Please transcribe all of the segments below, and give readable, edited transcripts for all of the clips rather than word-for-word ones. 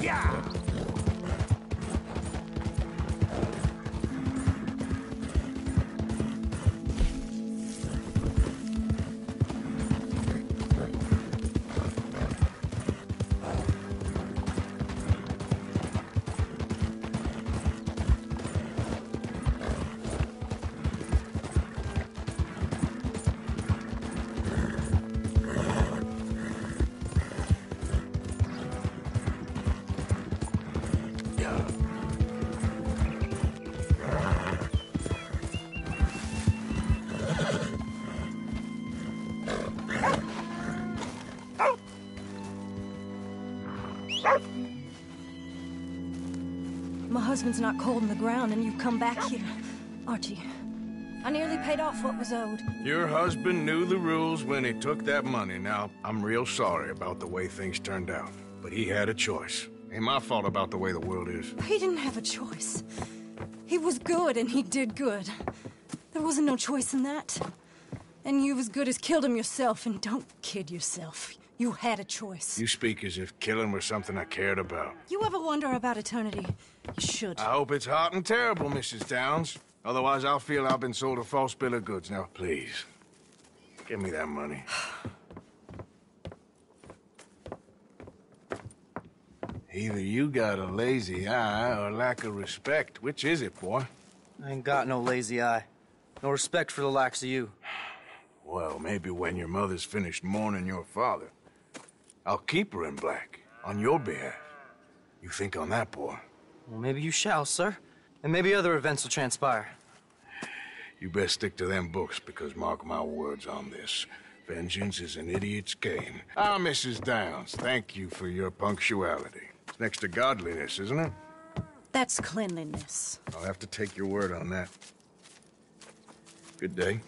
Yeah! My husband's not cold in the ground and you come back here. Archie, I nearly paid off what was owed. Your husband knew the rules when he took that money. Now, I'm real sorry about the way things turned out. But he had a choice. Ain't my fault about the way the world is. He didn't have a choice. He was good and he did good. There wasn't no choice in that. And you've as good as killed him yourself, and don't kid yourself. You had a choice. You speak as if killing was something I cared about. You ever wonder about eternity? You should. I hope it's hot and terrible, Mrs. Downs. Otherwise, I'll feel I've been sold a false bill of goods. Now, please, give me that money. Either you got a lazy eye or lack of respect. Which is it, boy? I ain't got no lazy eye. No respect for the likes of you. Well, maybe when your mother's finished mourning your father, I'll keep her in black, on your behalf. You think on that, boy? Well, maybe you shall, sir. And maybe other events will transpire. You best stick to them books, because mark my words on this. Vengeance is an idiot's game. Ah, Mrs. Downs, thank you for your punctuality. It's next to godliness, isn't it? That's cleanliness. I'll have to take your word on that. Good day.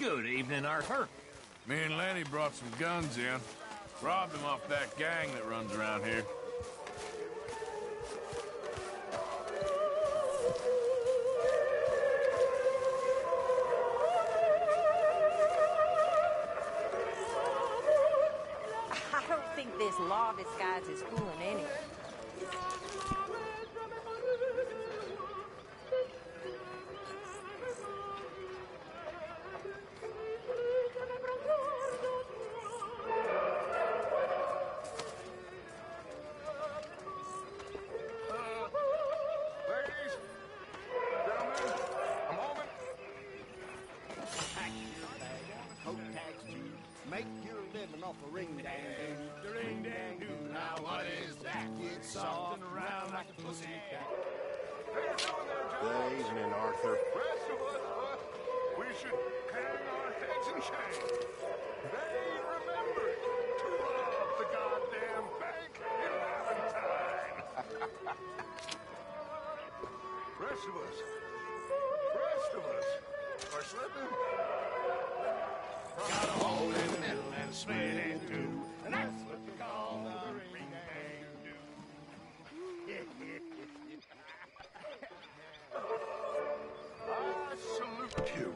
Good evening, Arthur. Me and Lenny brought some guns in. Robbed them off that gang that runs around here. I don't think this law disguise is fooling anyone. Make your living off a ring-dang-doo. Ring-dang-doo. Now what is that? It's something around like a pussycat. Good evening, Arthur. Rest of us, we should hang our heads in shame. They remembered to rob the goddamn bank in Valentine. Rest of us are slipping. Got a hole in the middle and a split in two, and that's what we call the ring-dang-doo. I salute you.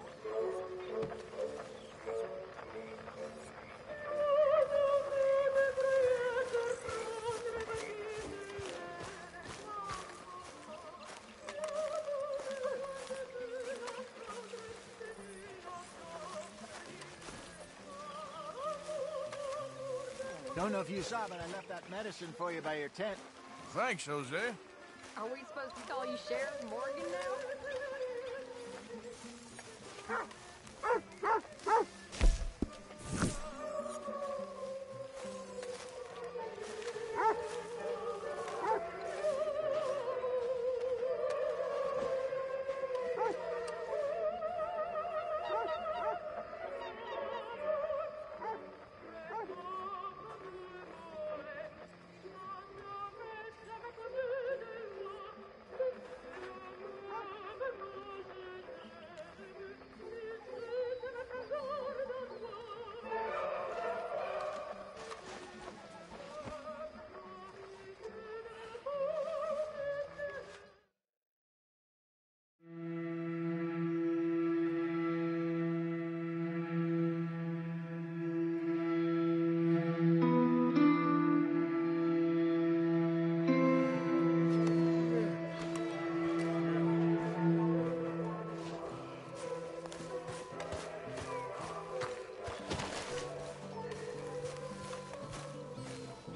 Don't know if you saw, but I left that medicine for you by your tent. Thanks, Jose. Are we supposed to call you Sheriff Morgan now?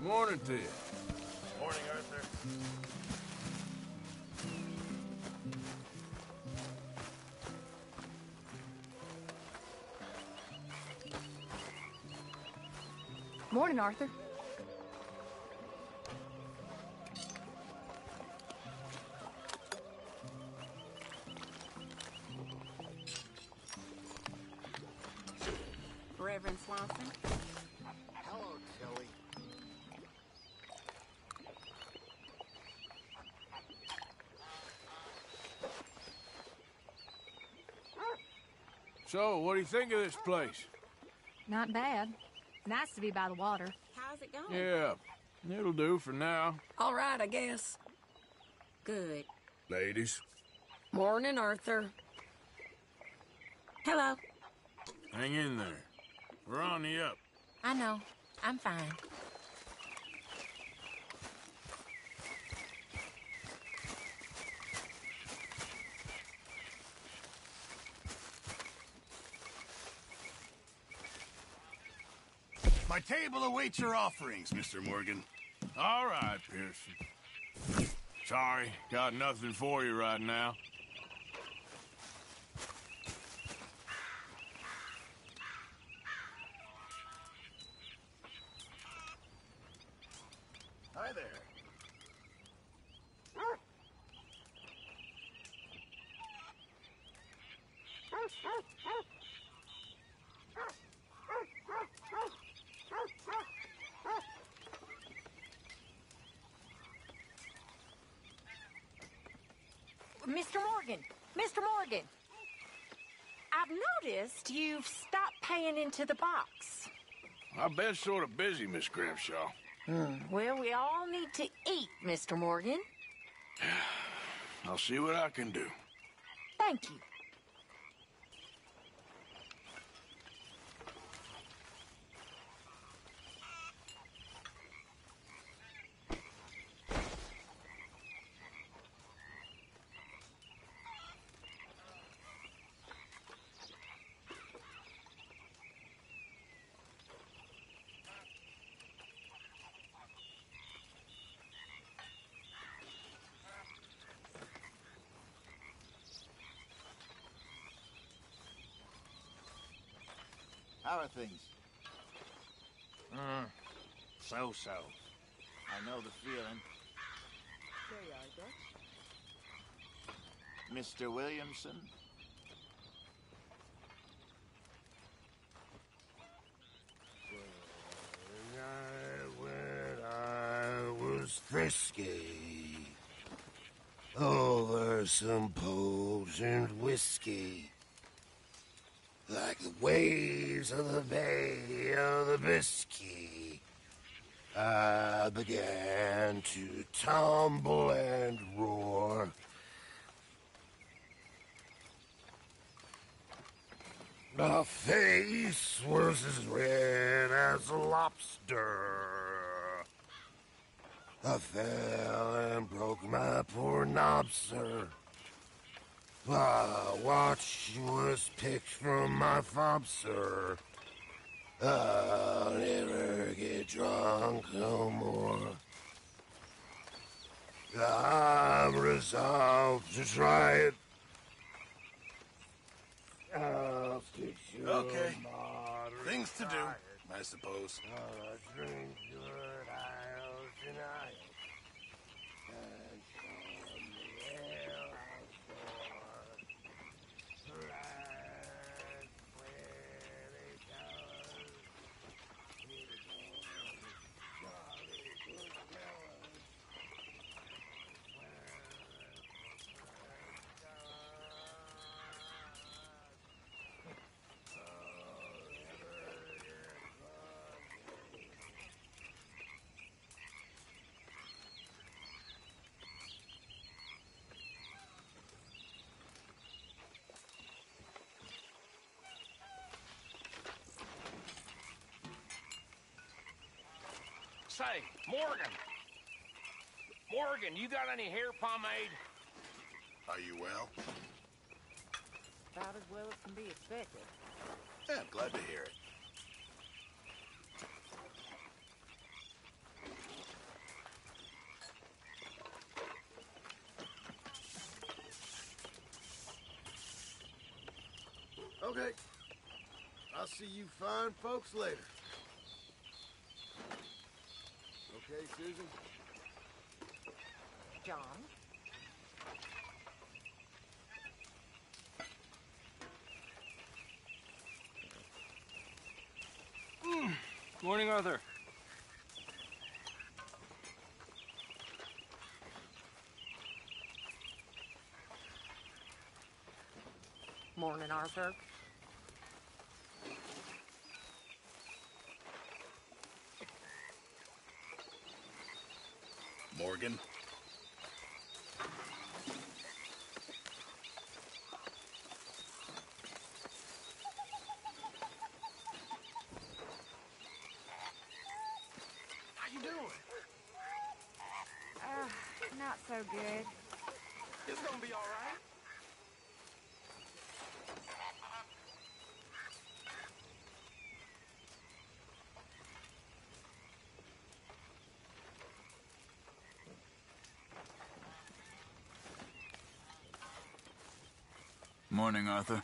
Morning to you. Morning, Arthur. Morning, Arthur. Reverend Swanson. Hello, Tilly. So, what do you think of this place? Not bad. Nice to be by the water. How's it going? Yeah, it'll do for now. All right, I guess. Good. Ladies. Morning, Arthur. Hello. Hang in there. We're on the up. I know. I'm fine. My table awaits your offerings, Mr. Morgan. All right, Pearson. Sorry, got nothing for you right now. Hi there. Mr. Morgan! Mr. Morgan! I've noticed you've stopped paying into the box. I've been sort of busy, Miss Grimshaw. Well, we all need to eat, Mr. Morgan. I'll see what I can do. Thank you. How are things? So-so. I know the feeling. Mr. Williamson? When I was frisky, over some potent whiskey, like the waves of the Bay of the Biscay, I began to tumble and roar. My face was as red as a lobster. I fell and broke my poor knob, sir. My watch was picked from my fob, sir. I'll never get drunk Uncle Moore. I'm resolved to try it. I'll stitch you Okay. moderate Things to do, diet. I suppose. Drink good I'll deny it. And from the ale I'll store. Black pretty colors. Jolly good fellas. Say, Morgan. Morgan, you got any hair pomade? Are you well? About as well as can be expected. Yeah, I'm glad to hear it. Okay. I'll see you fine folks later. Okay, Susan? John? Morning, Arthur. Morning, Arthur. Morgan? How you doing? Not so good. It's gonna be all right. Morning, Arthur.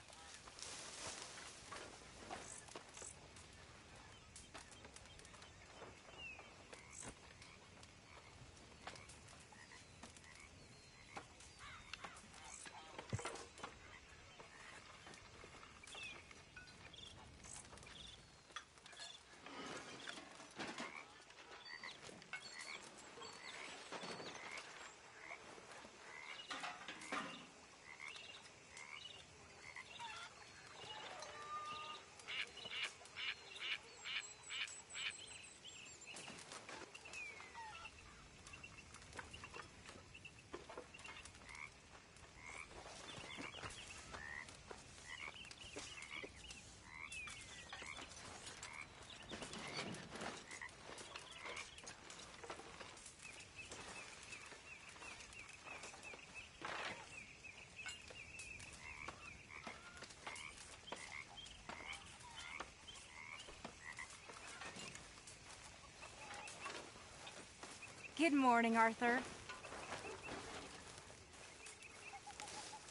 Good morning, Arthur.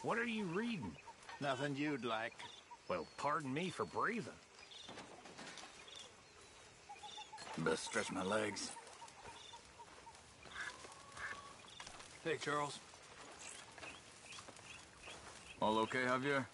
What are you reading? Nothing you'd like. Well, pardon me for breathing. Best stretch my legs. Hey, Charles. All okay, Javier?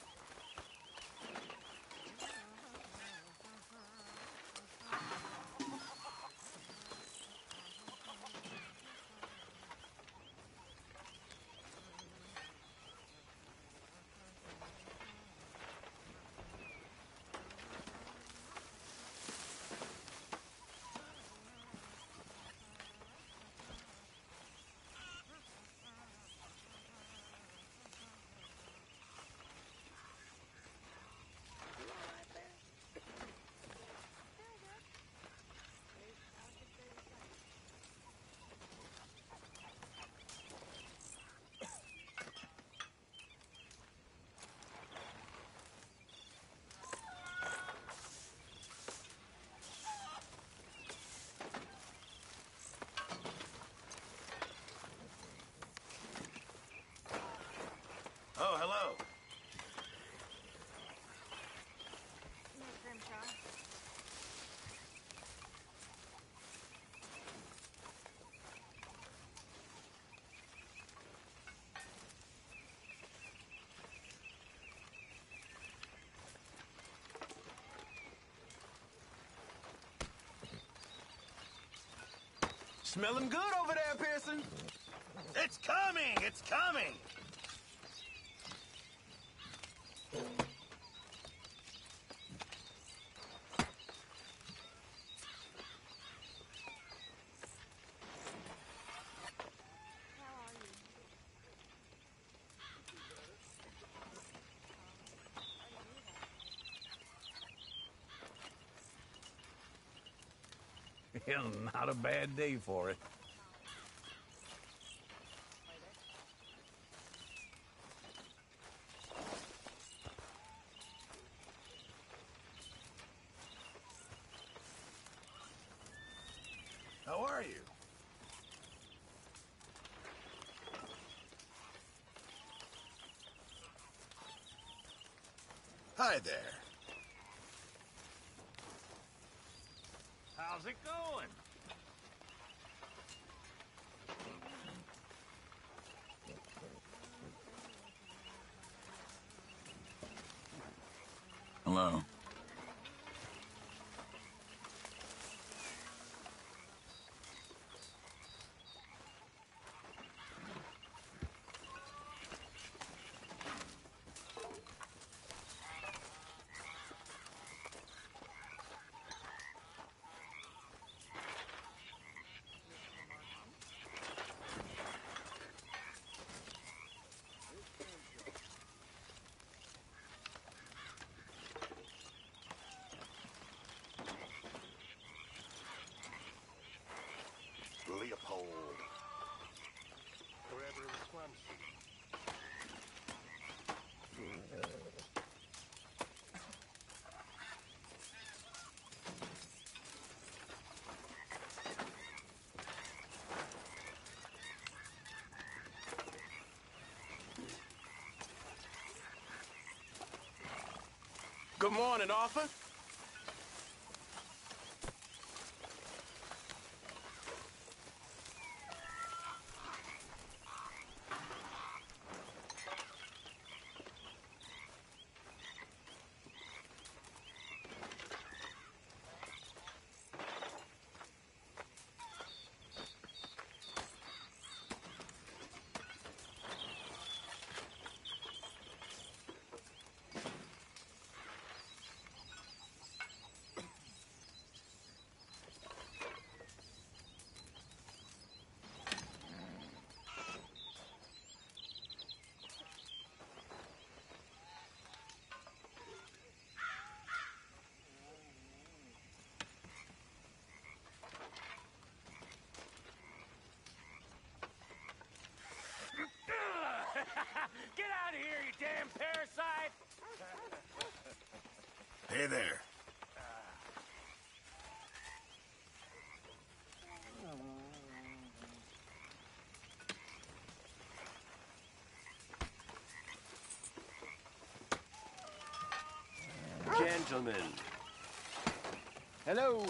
Smelling good over there, Pearson. It's coming! It's coming! Well, not a bad day for it. How are you? Hi there. How's it going? Hello. Leopold. Wherever it runs. Good morning, Arthur. Get out of here, you damn parasite! Hey there. Gentlemen. Hello.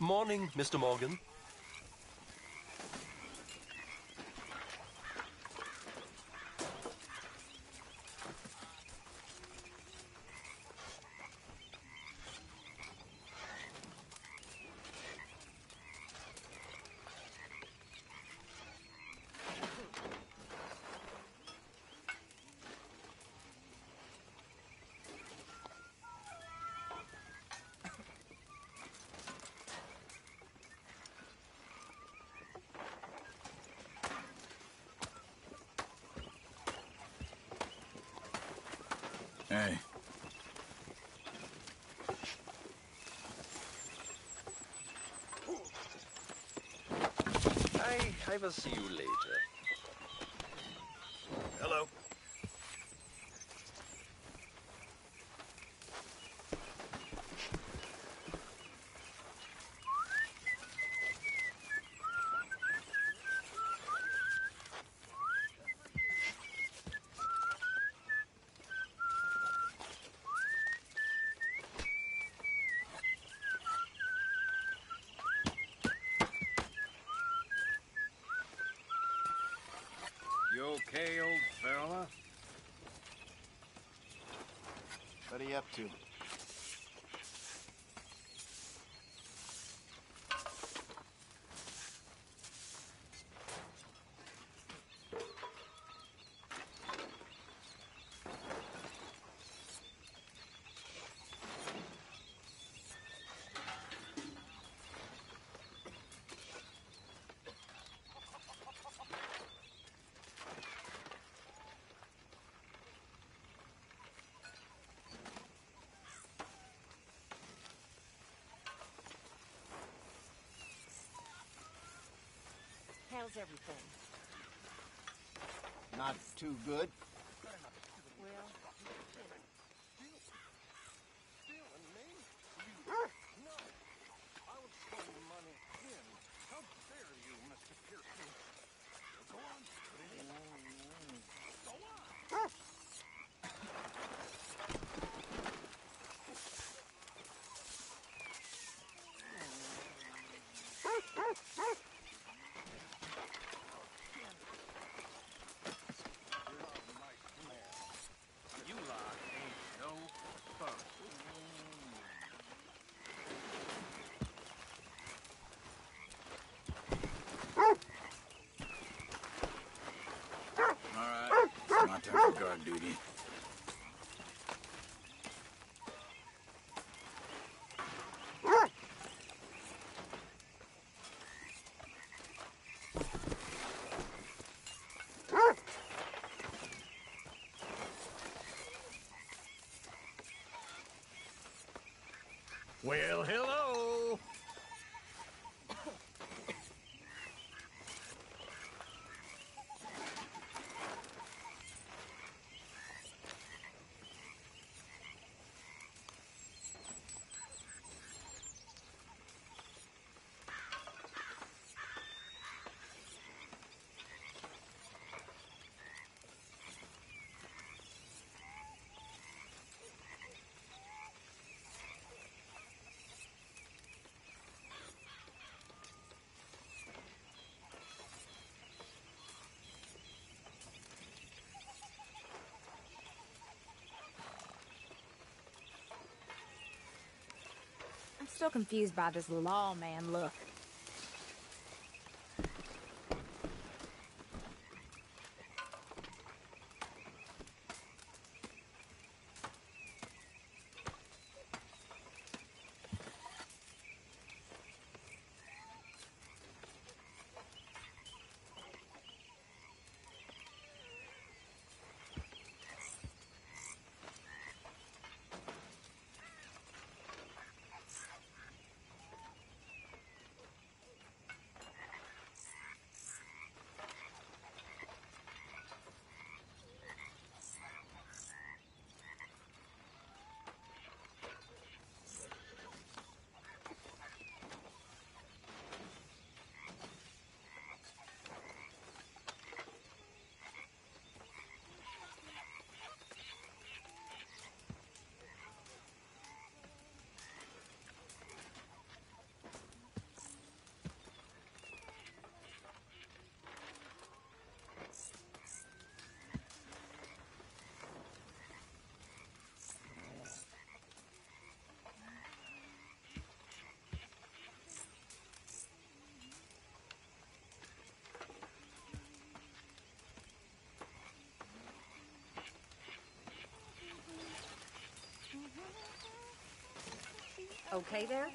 Morning, Mr. Morgan. Hey. I will see you later. Hello. okay, old fella? What are you up to? How's everything? Not too good. Well, You lot ain't no fun. All right, it's my turn for guard duty. Well, hello. I'm still confused by this lawman look. okay there?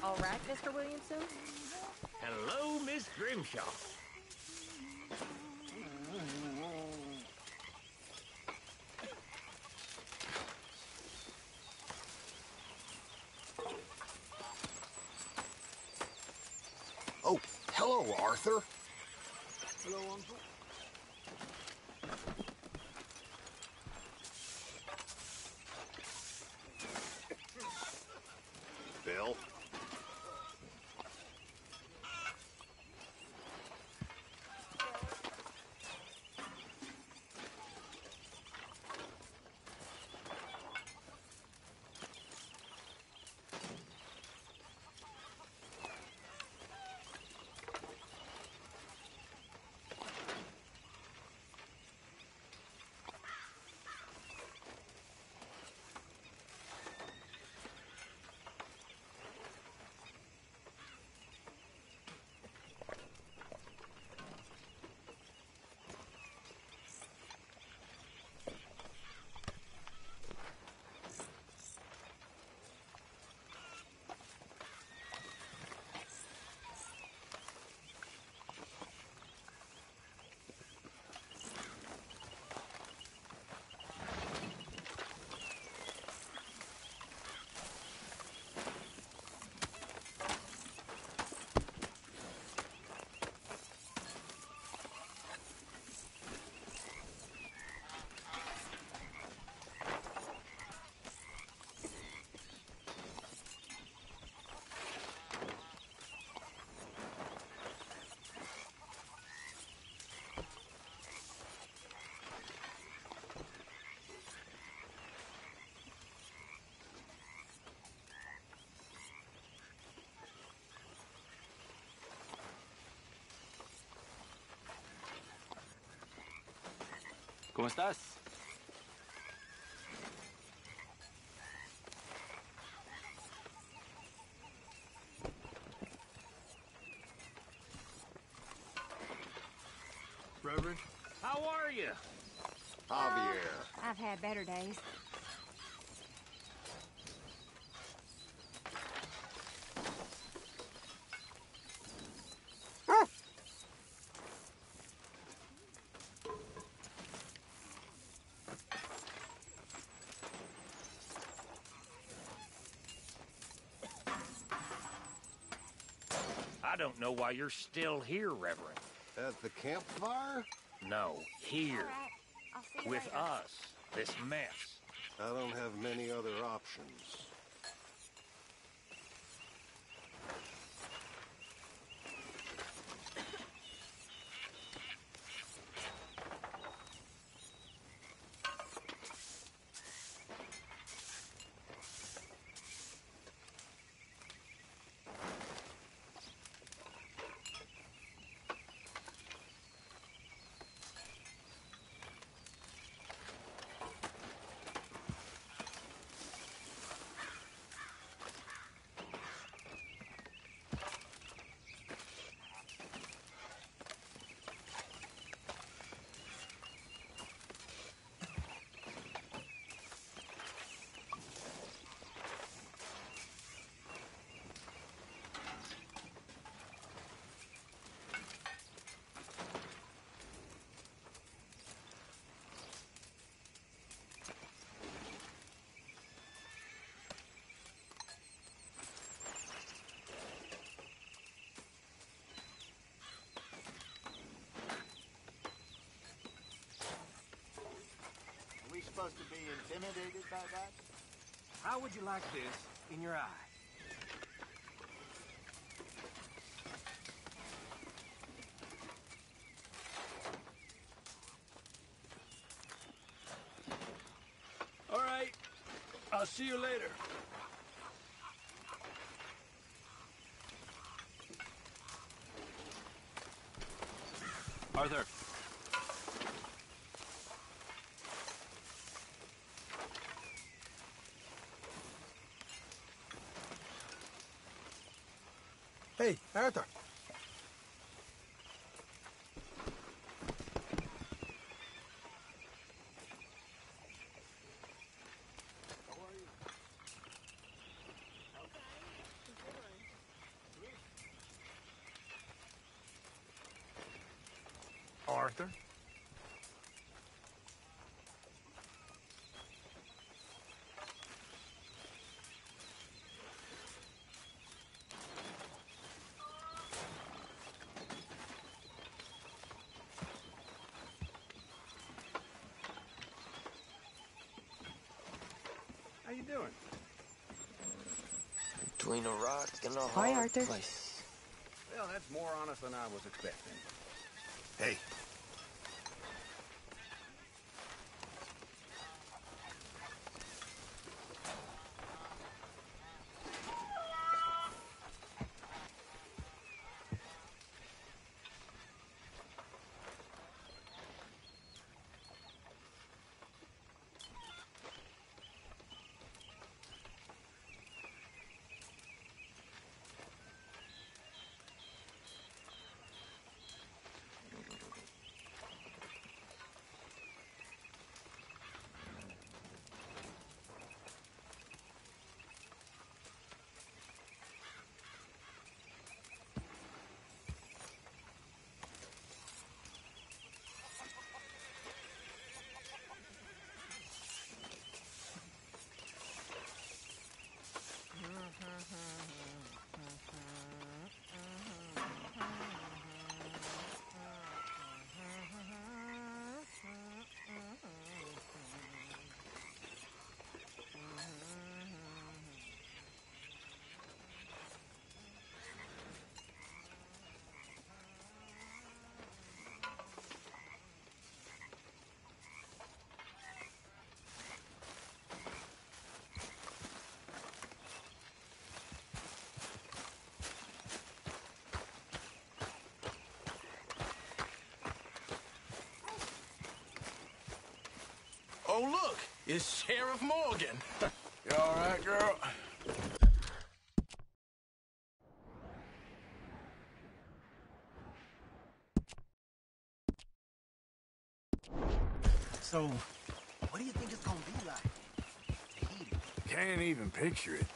All right, Mr. Williamson? Hello, Miss Grimshaw. Oh, hello, Arthur. Hello, Uncle. Bill. ¿Cómo estás? Reverend? How are you? Javier. I've had better days. I don't know why you're still here, Reverend. At the campfire? No, here. All right. I'll see you With later. us. This mess. I don't have many other options. Are we supposed to be intimidated by that? How would you like this in your eye? All right. I'll see you later. Arthur. Hey, Arthur. Arthur? How you doing? Between a rock and a Hi, hard Arthur. place. Well, that's more honest than I was expecting. Hey, Oh, look, it's Sheriff Morgan. You all right, girl? So, what do you think it's gonna be like? Tahiti. Can't even picture it.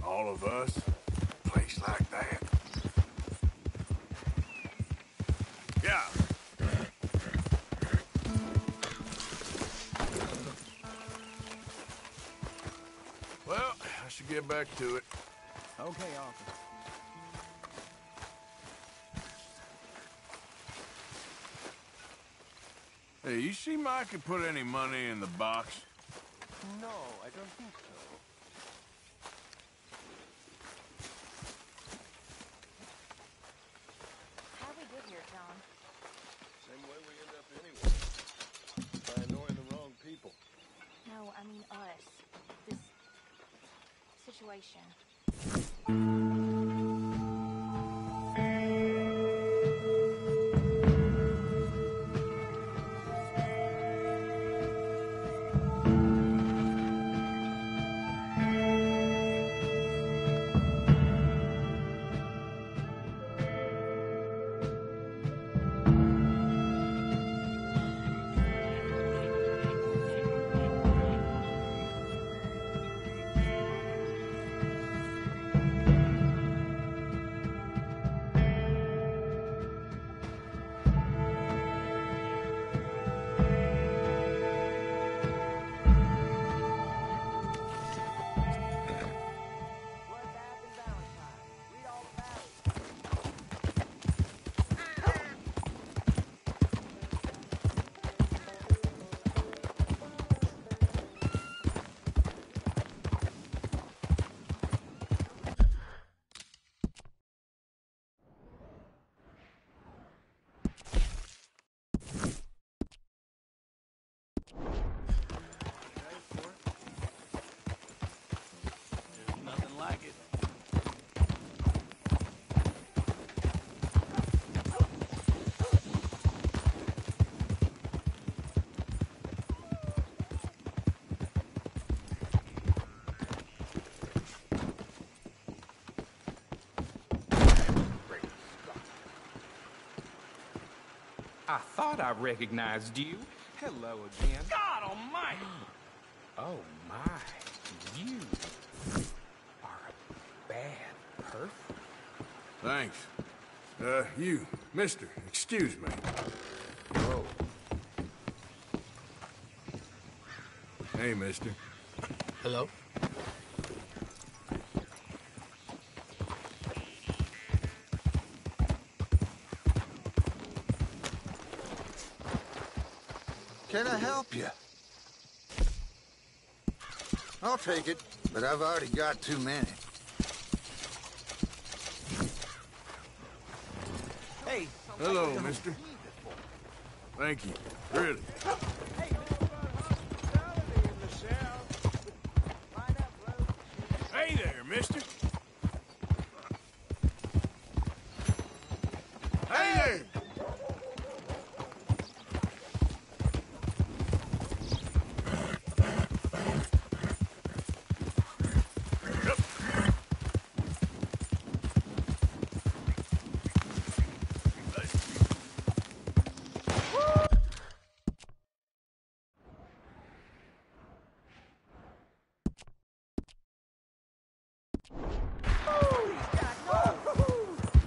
All of us, a place like that. Yeah. Well, I should get back to it. Okay, Arthur. Hey, you see Mike could put any money in the box? No, I don't think so. How'd we get here, John? Same way we end up anyway. By annoying the wrong people. No, I mean us. This situation. There's nothing like it. I thought I recognized you. Hello again. God almighty! Oh my, you are a bad person. Thanks. You, mister, excuse me. Oh, Hey, mister. Hello? Can I help you? I'll take it, but I've already got too many. Hey. Hello, mister. Thank you. Really. Hey there, mister. Hey there!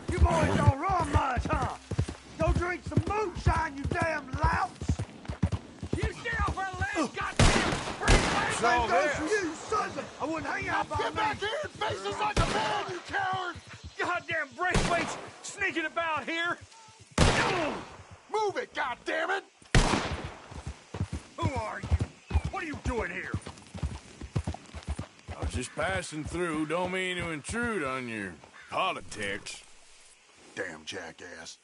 You boys don't run much, huh? Go drink some moonshine, you damn louts! You stay off our land, goddamn free Same goes for you, sons of... I wouldn't hang out by me. Get back here and face us like a man, you coward! goddamn Braithwaite's sneaking about here! Move it, goddammit! Who are you? What are you doing here? I was just passing through. Don't mean to intrude on your politics. Damn jackass.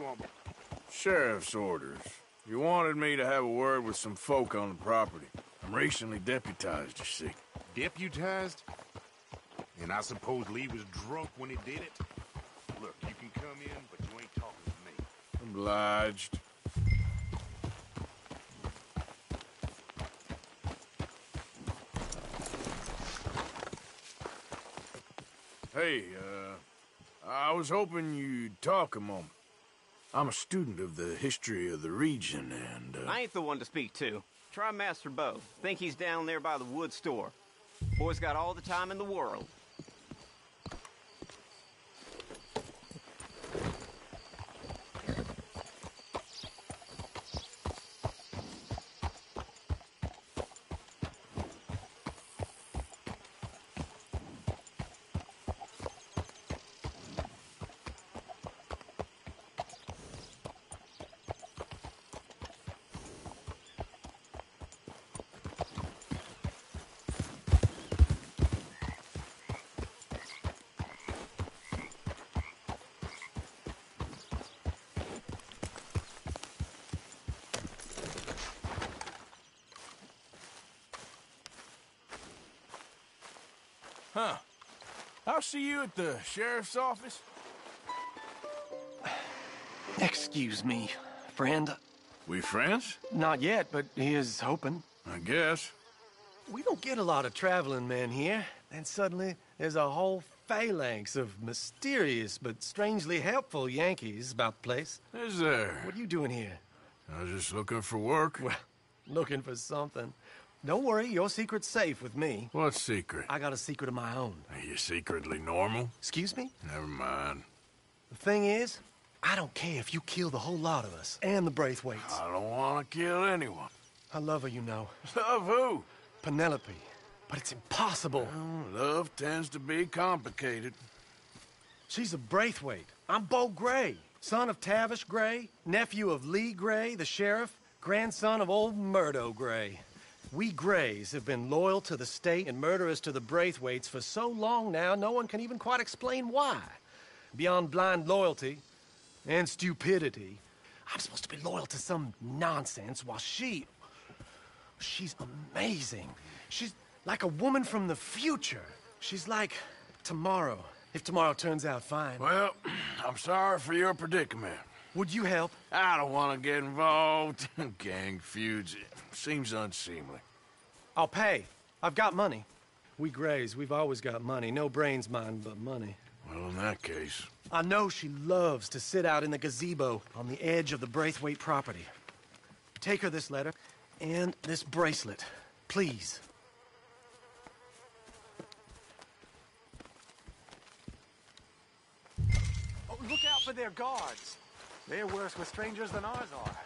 want? Sheriff's orders. You wanted me to have a word with some folk on the property. I'm recently deputized, you see. Deputized? And I suppose Lee was drunk when he did it? Look, you can come in, but you ain't talking to me. Obliged. Hey, I was hoping you'd talk a moment. I'm a student of the history of the region, and, I ain't the one to speak to. Try Master Bo. Think he's down there by the wood store. Boy's got all the time in the world. Huh. I'll see you at the sheriff's office. Excuse me, friend. We friends? Not yet, but he is hoping. I guess. We don't get a lot of traveling men here. Then suddenly, there's a whole phalanx of mysterious but strangely helpful Yankees about the place. Is there? What are you doing here? I was just looking for work. Well, looking for something. Don't worry, your secret's safe with me. What secret? I got a secret of my own. Are you secretly normal? Excuse me? Never mind. The thing is, I don't care if you kill the whole lot of us and the Braithwaites. I don't want to kill anyone. I love her, you know. Love who? Penelope. But it's impossible. Well, love tends to be complicated. She's a Braithwaite. I'm Bo Gray, son of Tavish Gray, nephew of Lee Gray, the sheriff, grandson of old Murdo Gray. We Grays have been loyal to the state and murderous to the Braithwaites for so long now, no one can even quite explain why. Beyond blind loyalty and stupidity, I'm supposed to be loyal to some nonsense while she's amazing. She's like a woman from the future. She's like tomorrow, if tomorrow turns out fine. Well, I'm sorry for your predicament. Would you help? I don't want to get involved. Gang feuds. Seems unseemly. I'll pay. I've got money. We Grays, we've always got money. No brains, mind, but money. Well, in that case... I know she loves to sit out in the gazebo on the edge of the Braithwaite property. Take her this letter and this bracelet, please. Oh, look out for their guards. They're worse with strangers than ours are.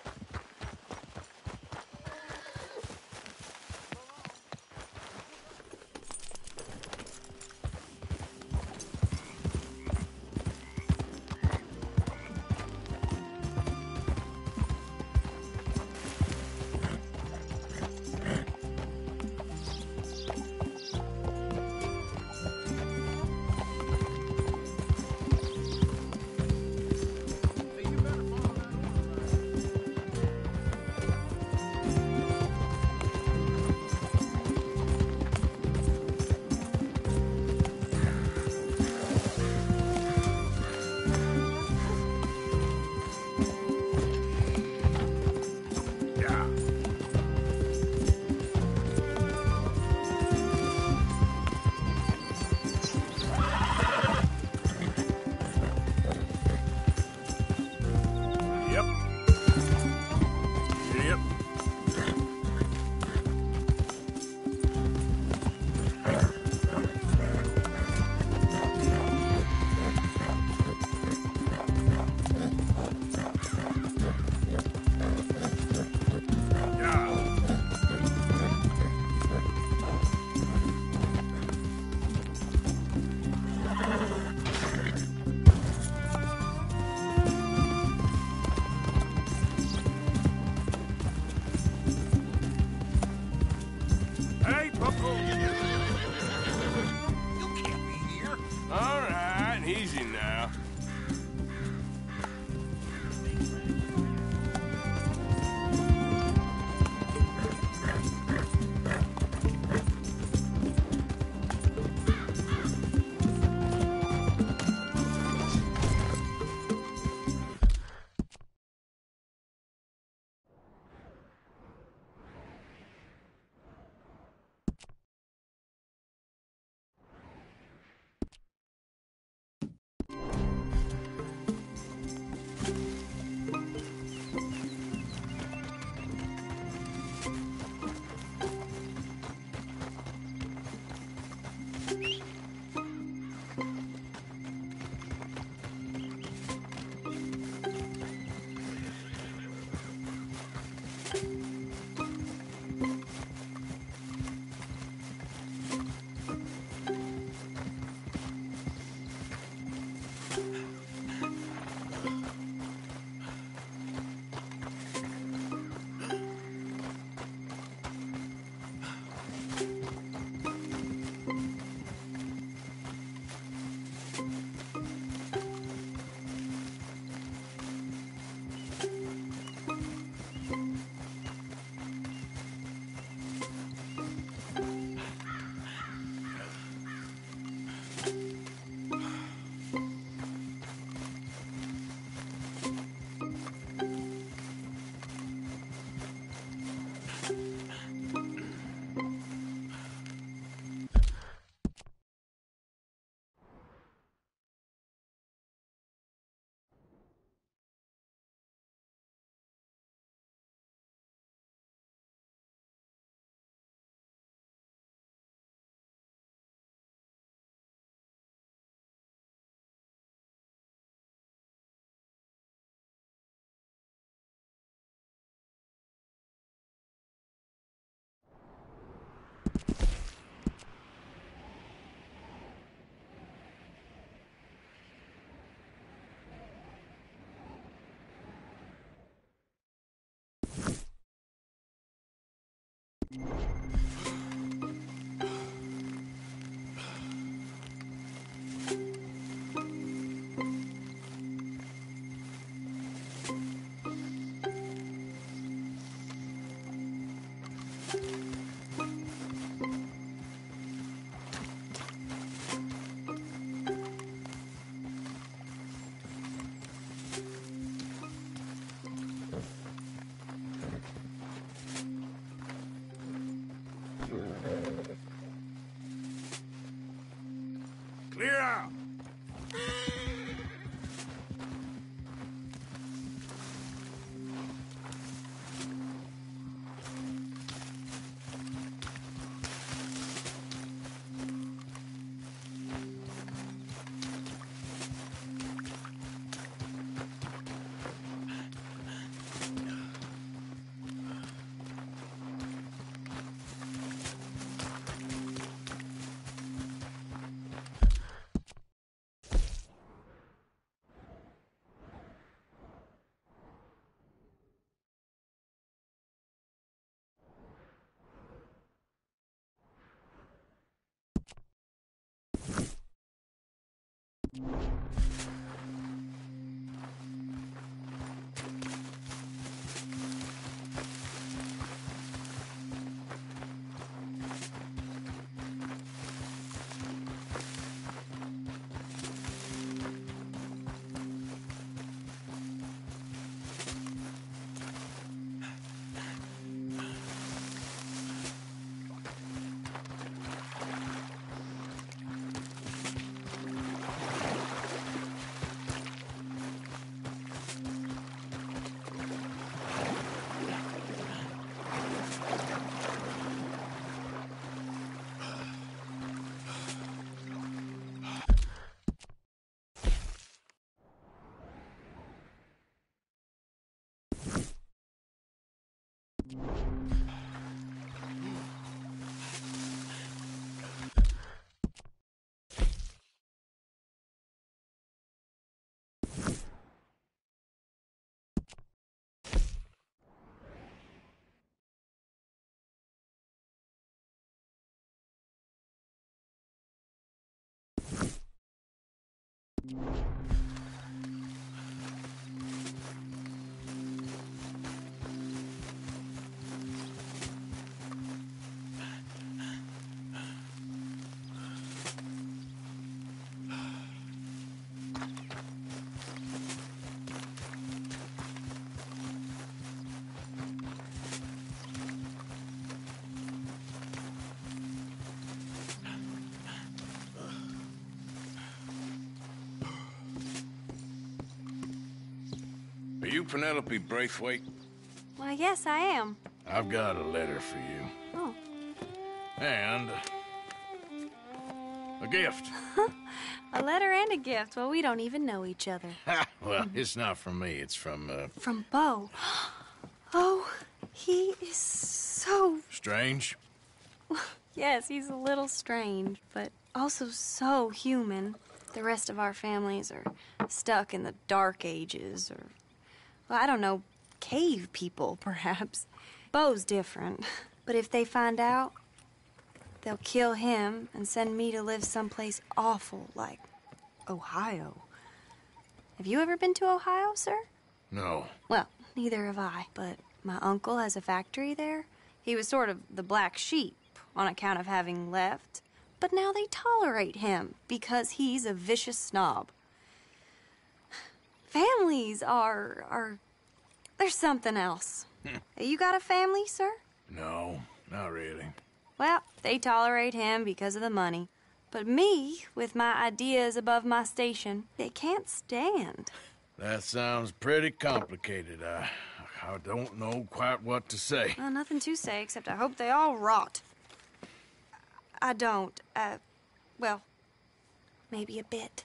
Clear out! Are you Penelope Braithwaite? Why, yes, I am. I've got a letter for you. Oh. And a gift. A letter and a gift. Well, we don't even know each other. Well, it's not from me. It's from, From Beau. Oh, he is so... Strange? Yes, he's a little strange, but also so human. The rest of our families are stuck in the Dark Ages, or, well, I don't know, cave people, perhaps. Beau's different. But if they find out, they'll kill him and send me to live someplace awful like Ohio. Have you ever been to Ohio, sir? No. Well, neither have I, but my uncle has a factory there. He was sort of the black sheep on account of having left, but now they tolerate him because he's a vicious snob. Families are there's something else. You got a family, sir? No, not really. Well, they tolerate him because of the money. But me, with my ideas above my station, they can't stand. That sounds pretty complicated. I don't know quite what to say. Well, nothing to say, except I hope they all rot. I don't, well, maybe a bit.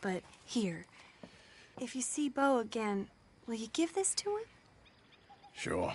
But here, if you see Beau again, will you give this to him? Sure.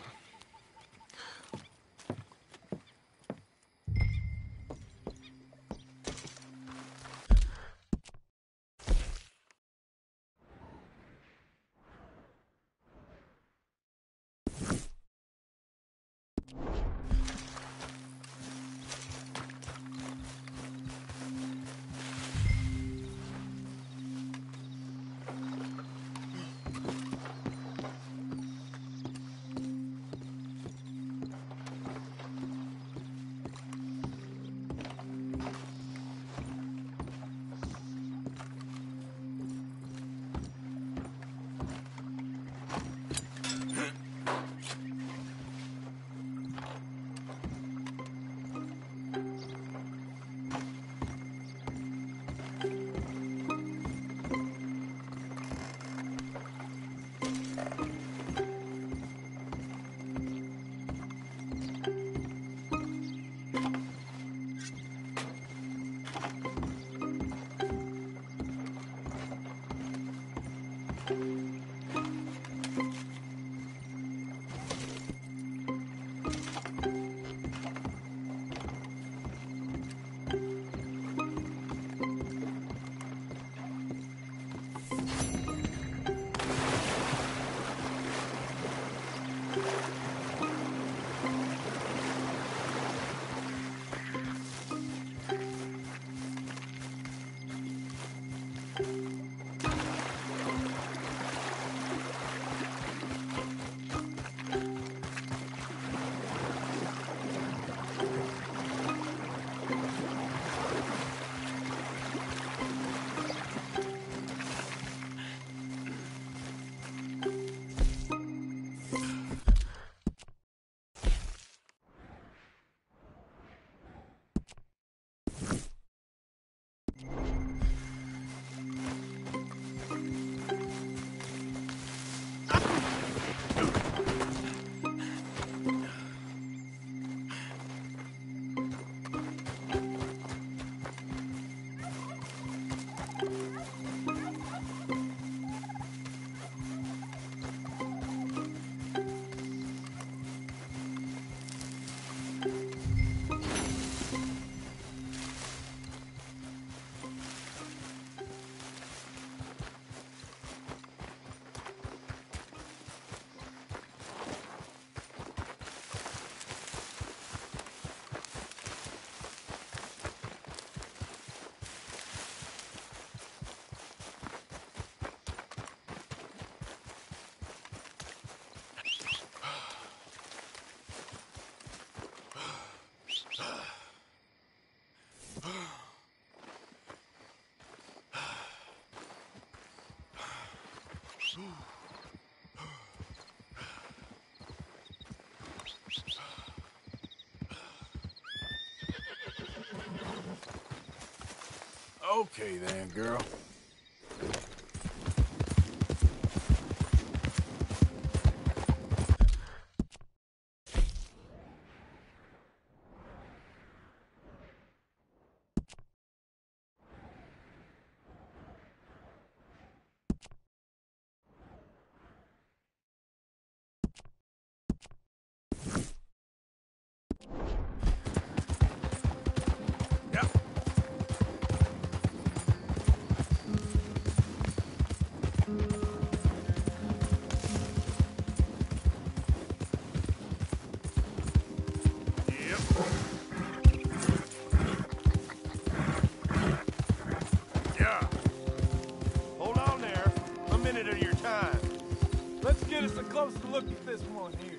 Okay then, girl. Get us a closer look at this one here.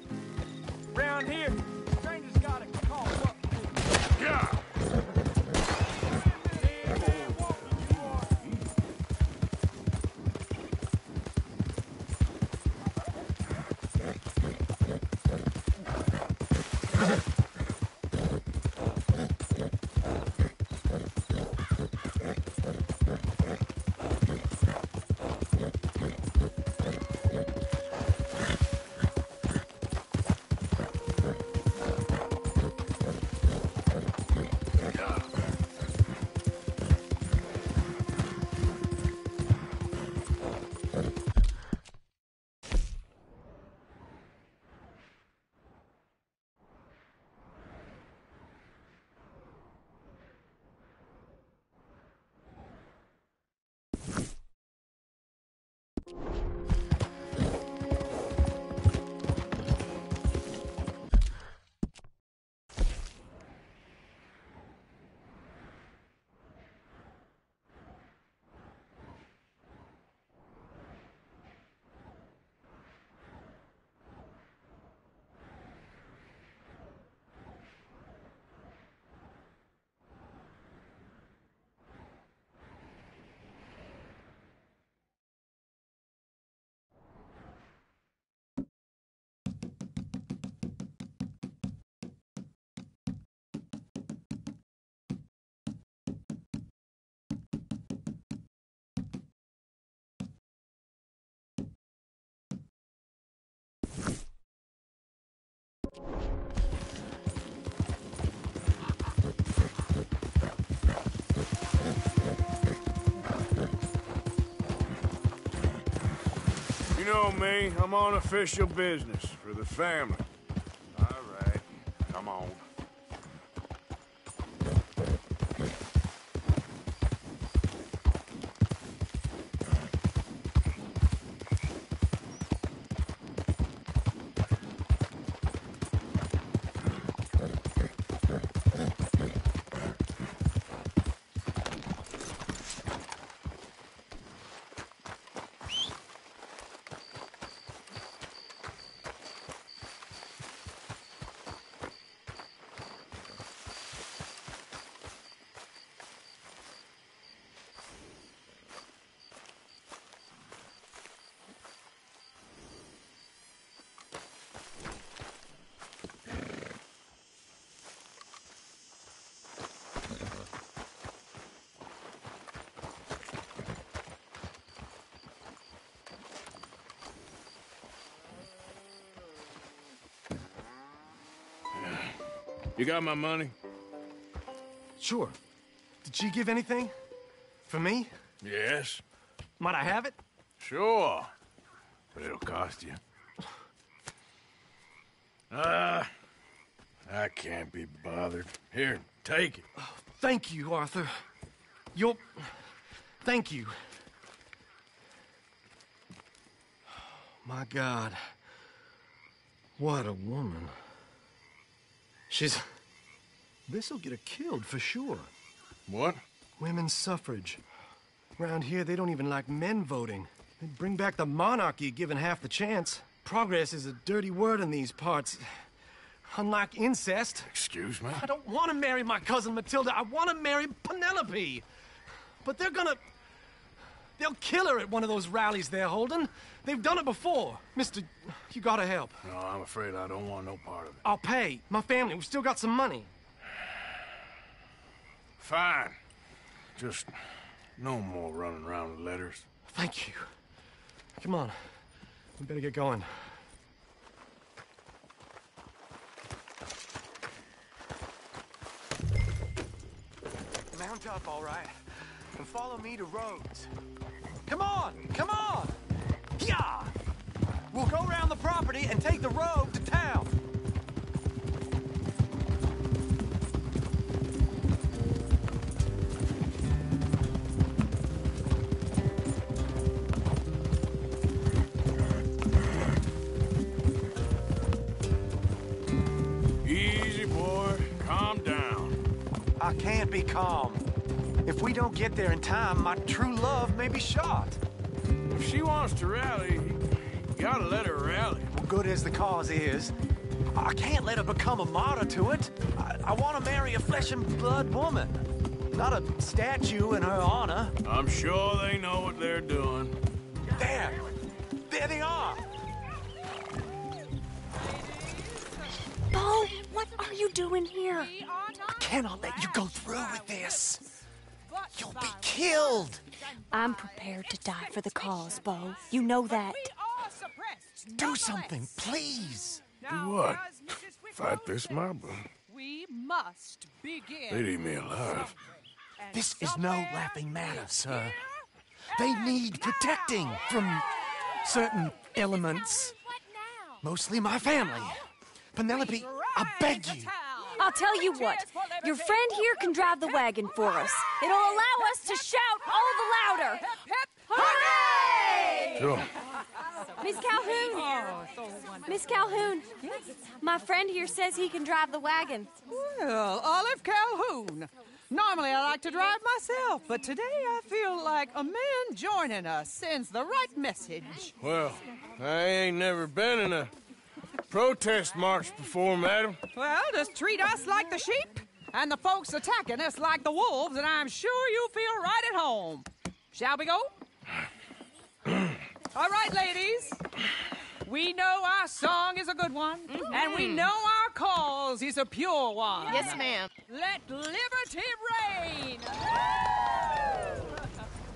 Round here, strangers gotta call up. Yeah. You know me. I'm on official business for the family. All right. Come on. You got my money? Sure. Did she give anything? For me? Yes. Might I have it? Sure. But it'll cost you. I can't be bothered. Here, take it. Oh, thank you, Arthur. You'll... Thank you. My God. What a woman. She's... This'll get her killed for sure. What? Women's suffrage. Around here, they don't even like men voting. They'd bring back the monarchy given half the chance. Progress is a dirty word in these parts. Unlike incest. Excuse me? I don't want to marry my cousin Matilda. I want to marry Penelope. But they're gonna... They'll kill her at one of those rallies they're holding. They've done it before. Mister, you gotta help. No, I'm afraid I don't want no part of it. I'll pay. My family, we've still got some money. Fine. Just no more running around with letters. Thank you. Come on. We better get going. Mount up, all right, and follow me to Rhodes. Come on! Come on! Yeah! We'll go around the property and take the road to town. Easy, boy. Calm down. I can't be calm. If we don't get there in time, my true love may be shot. If she wants to rally, you gotta let her rally. Well, good as the cause is, I can't let her become a martyr to it. I want to marry a flesh and blood woman, not a statue in her honor. I'm sure they know what they're doing. There! There they are! Bo, what are you doing here? I cannot let you go through with this. You'll be killed. I'm prepared to die for the cause, Bo. You know that. Do something, please. Do what? Fight this mob? We must begin. They'd eat me alive. This is no laughing matter, sir. They need protecting from certain elements. Mostly my family. Penelope, I beg you. I'll tell you what. Your friend here can drive the wagon for us. It'll allow us to shout all the louder. Hooray! Sure. Miss Calhoun. Miss Calhoun. My friend here says he can drive the wagon. Well, Olive Calhoun. Normally I like to drive myself, but today I feel like a man joining us sends the right message. Well, I ain't never been in a protest march before, madam. Well, just treat us like the sheep, and the folks attacking us like the wolves, and I'm sure you feel right at home. Shall we go? All right, ladies. We know our song is a good one, and we know our cause is a pure one. Yes, ma'am. Let liberty reign.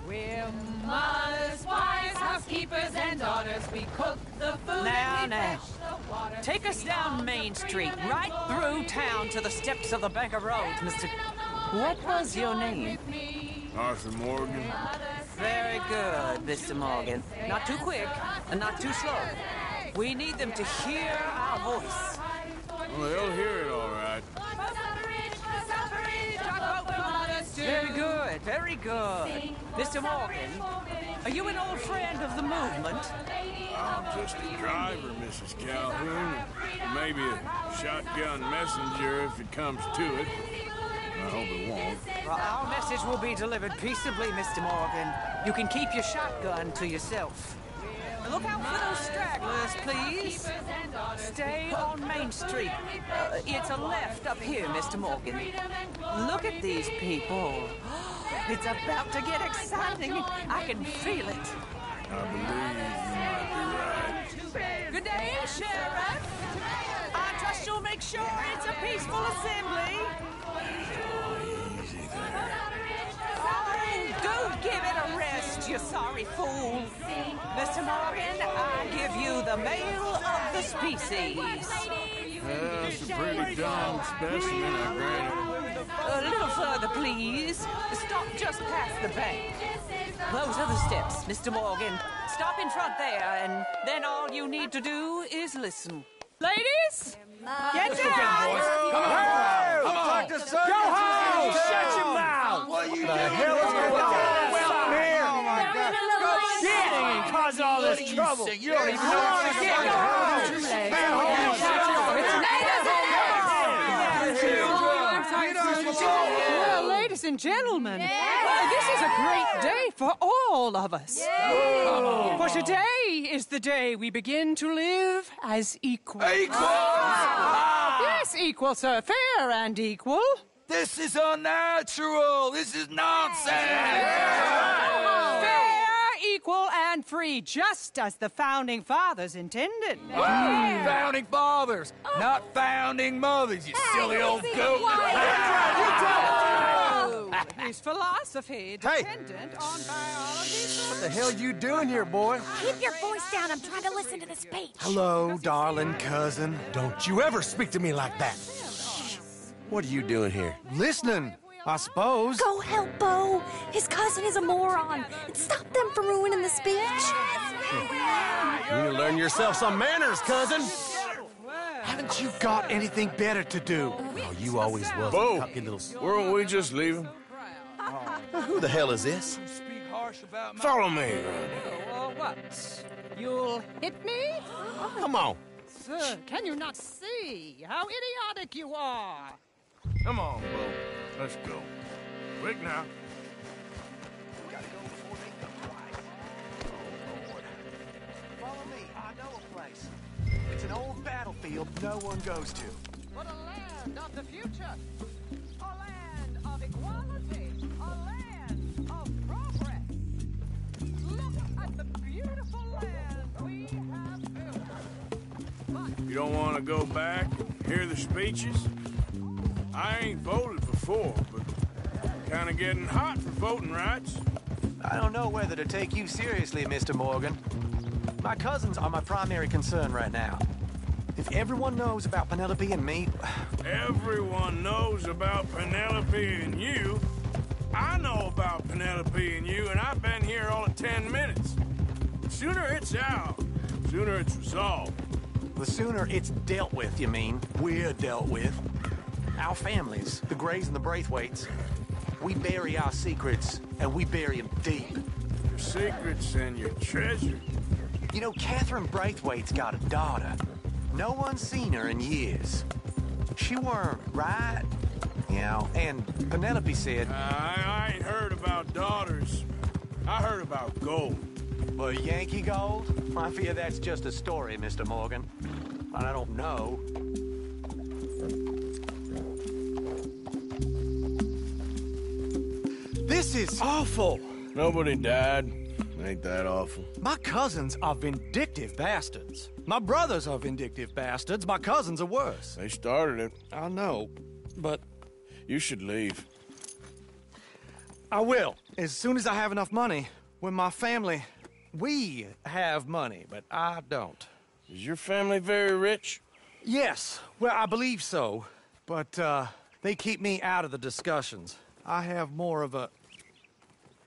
We're mothers, wives, housekeepers, and daughters. We cook the food and we fetch the water. Take us down Main Street, right through town to the steps of the Bank of Roads, Mr. What was your name? Arthur Morgan. Very good, Mr. Morgan. Not too quick and not too slow. We need them to hear our voice. Well, they'll hear it all right. Very good, very good. Mr. Morgan, are you an old friend of the movement? I'm just a driver, Mrs. Calhoun. Maybe a shotgun messenger if it comes to it. I hope it won't. Well, our message will be delivered peaceably, Mr. Morgan. You can keep your shotgun to yourself. Look out for those stragglers, please. Stay on Main Street. It's a left up here, Mr. Morgan. Look at these people. It's about to get exciting. I can feel it. I believe you might be right. Good day, Sheriff. I trust you'll make sure it's a peaceful assembly. Easy there. Oh, do give it a rest, you sorry fool. Mr. Morgan, I give you the male of the species. That's a pretty dumb specimen, I grant it. A little further, please. Stop just past the bank. Those are the steps, Mr. Morgan. Stop in front there, and then all you need to do is listen. Ladies, get down! Come on! Come on! Go home! Shut your mouth! What you The hell is going on? Well, here! Oh my God! Shit! And causing all this trouble. You don't even know what to get. Go home! Well, ladies and gentlemen, this is a great day for all of us. For today is the day we begin to live as equals. Yes, equal, sir. Fair and equal. This is unnatural. This is nonsense. Fair, equal, and free, just as the Founding Fathers intended. Founding fathers, not founding mothers, you silly old goat. His philosophy dependent on biology. What the hell you doing here, boy? Keep your voice down. I'm trying to listen to the speech. Hello, darling cousin. Don't you ever speak to me like that. What are you doing here? Listening, I suppose. Go help Bo. His cousin is a moron. And stop them from ruining the speech. You need to learn yourself some manners, cousin. Haven't you got anything better to do? Oh, you always was. Bo, weren't we just leaving? Who the hell is this? Follow me. What? You'll hit me? Come on. Sir, can you not see how idiotic you are? Come on, Bo. Let's go. Quick now. Follow me. I know a place. It's an old battlefield no one goes to. But a land of the future. A land of equality. A land of progress. Look at the beautiful land we have built. You don't want to go back and hear the speeches? I ain't voted before, but kind of getting hot for voting rights. I don't know whether to take you seriously, Mr. Morgan. My cousins are my primary concern right now. If everyone knows about Penelope and me... Everyone knows about Penelope and you. I know about Penelope and you, and I've been here all of 10 minutes. The sooner it's out, the sooner it's resolved. The sooner it's dealt with, you mean? We're dealt with. Our families, the Grays and the Braithwaites, we bury our secrets, and we bury them deep. Your secrets and your treasure. You know, Catherine Braithwaite's got a daughter. No one's seen her in years. She weren't right, you know, and Penelope said... I ain't heard about daughters. I heard about gold. Well, Yankee gold? I fear that's just a story, Mr. Morgan. And I don't know. This is awful. Nobody died. Ain't that awful? My cousins are vindictive bastards. My brothers are vindictive bastards. My cousins are worse. They started it. I know, but... You should leave. I will, as soon as I have enough money. When my family... We have money, but I don't. Is your family very rich? Yes, well, I believe so. But, They keep me out of the discussions. I have more of a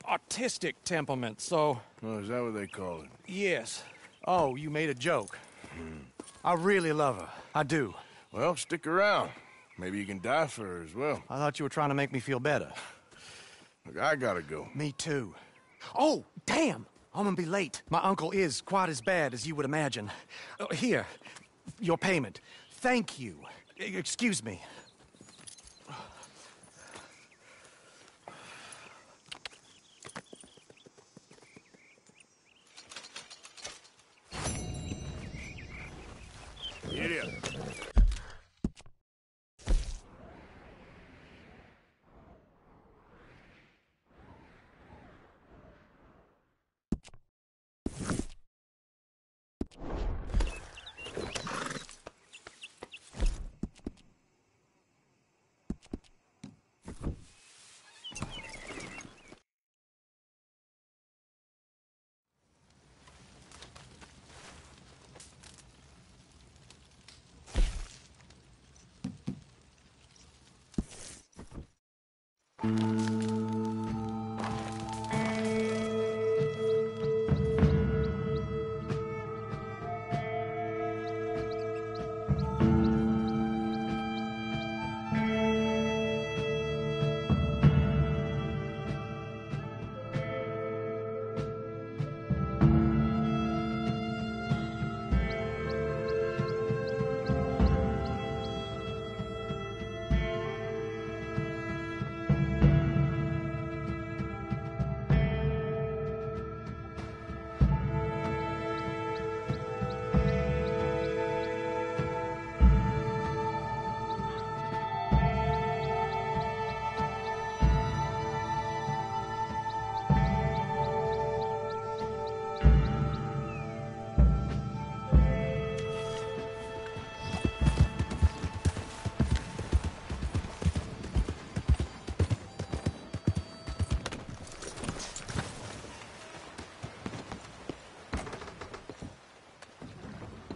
artistic temperament, so... Oh, is that what they call it? Yes. Oh, you made a joke. I really love her. I do. Well, stick around. Maybe you can die for her as well. I thought you were trying to make me feel better. Look, I gotta go. Me too. Oh, damn! I'm gonna be late. My uncle is quite as bad as you would imagine. Here, your payment. Thank you. Excuse me. Get up.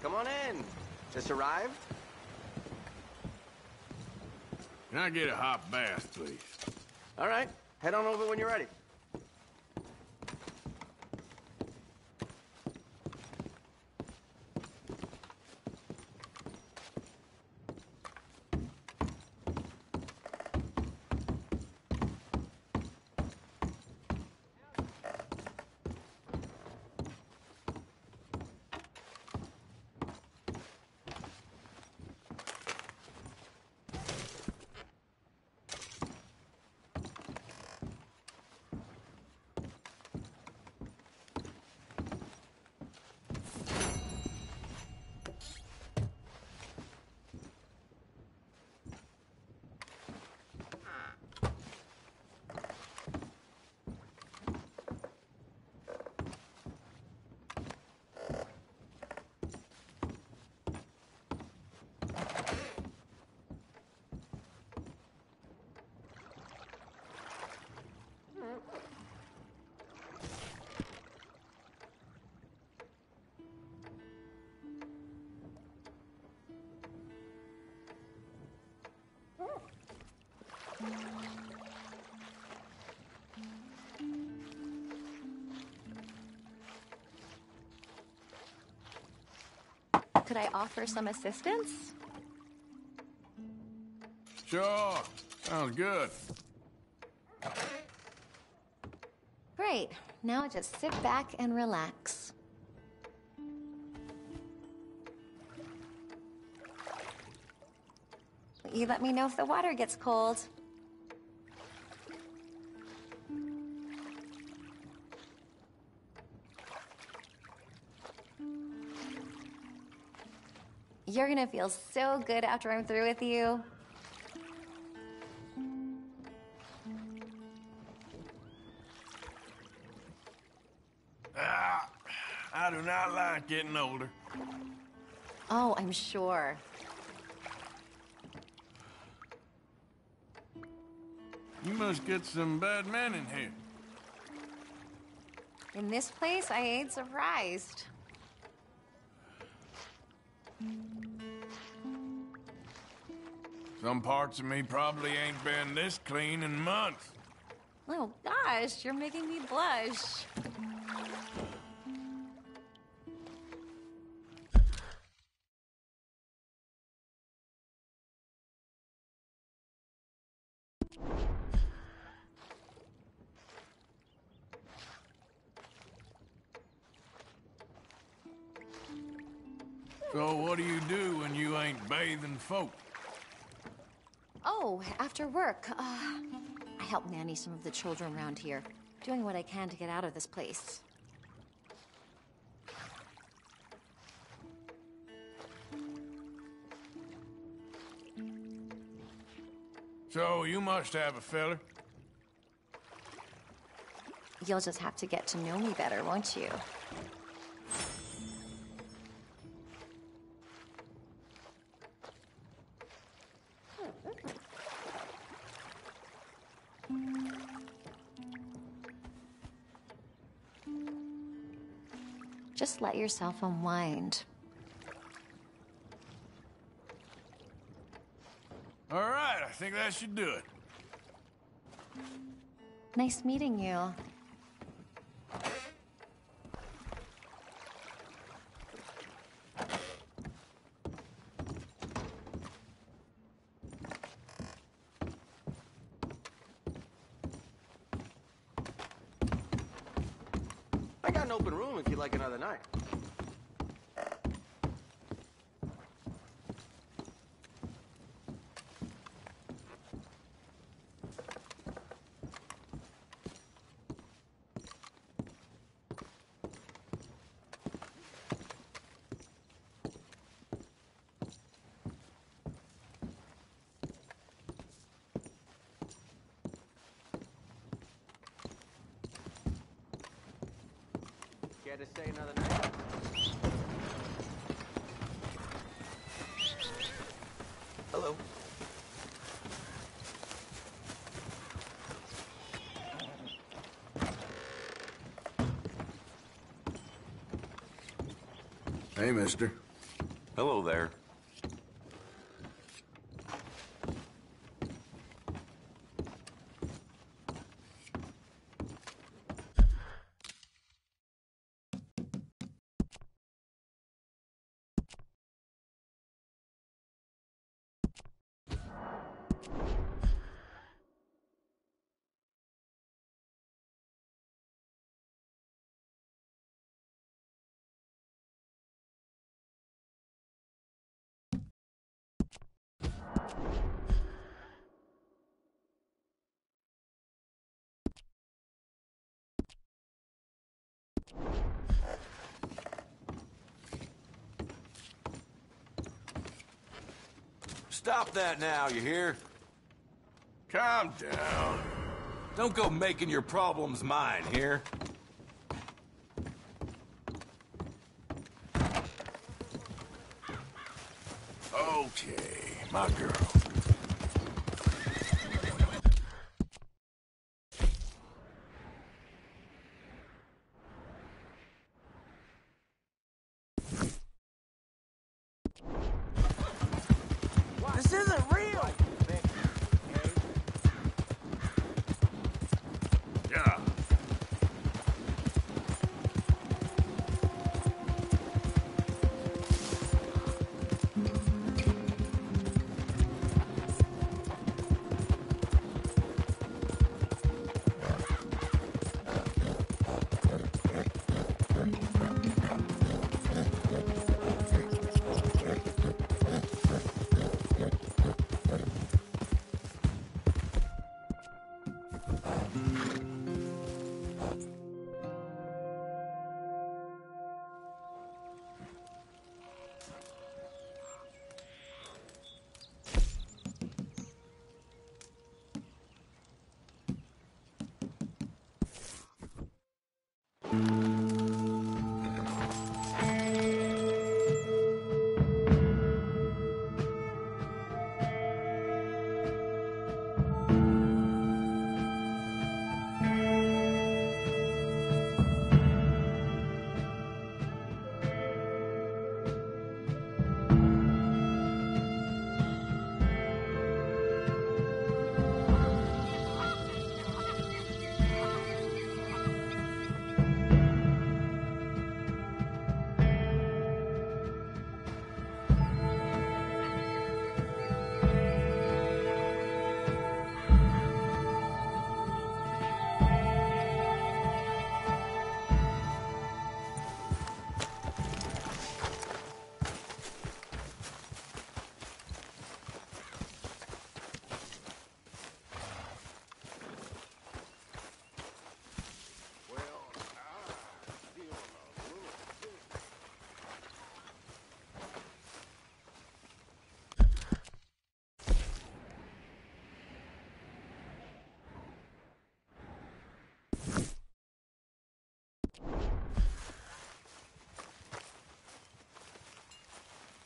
Come on in. Just arrived? Can I get a hot bath, please? All right. Head on over when you're ready. Could I offer some assistance? Sure. Sounds good. Great. Now just sit back and relax. You let me know if the water gets cold. You're gonna feel so good after I'm through with you. I do not like getting older. Oh, I'm sure. You must get some bad men in here. In this place, I ain't surprised. Some parts of me probably ain't been this clean in months. Oh gosh, you're making me blush. So what do you do when you ain't bathing folk? Oh, after work, I help nanny some of the children around here, doing what I can to get out of this place. So you must have a fella. You'll just have to get to know me better, won't you? Just let yourself unwind. All right, I think that should do it. Nice meeting you. I got an open room if you'd like another night. Care to stay another night? Hello. Hey, mister. Hello there. Stop that now, you hear? Calm down. Don't go making your problems mine, here. Okay, my girl. This isn't real! Yeah.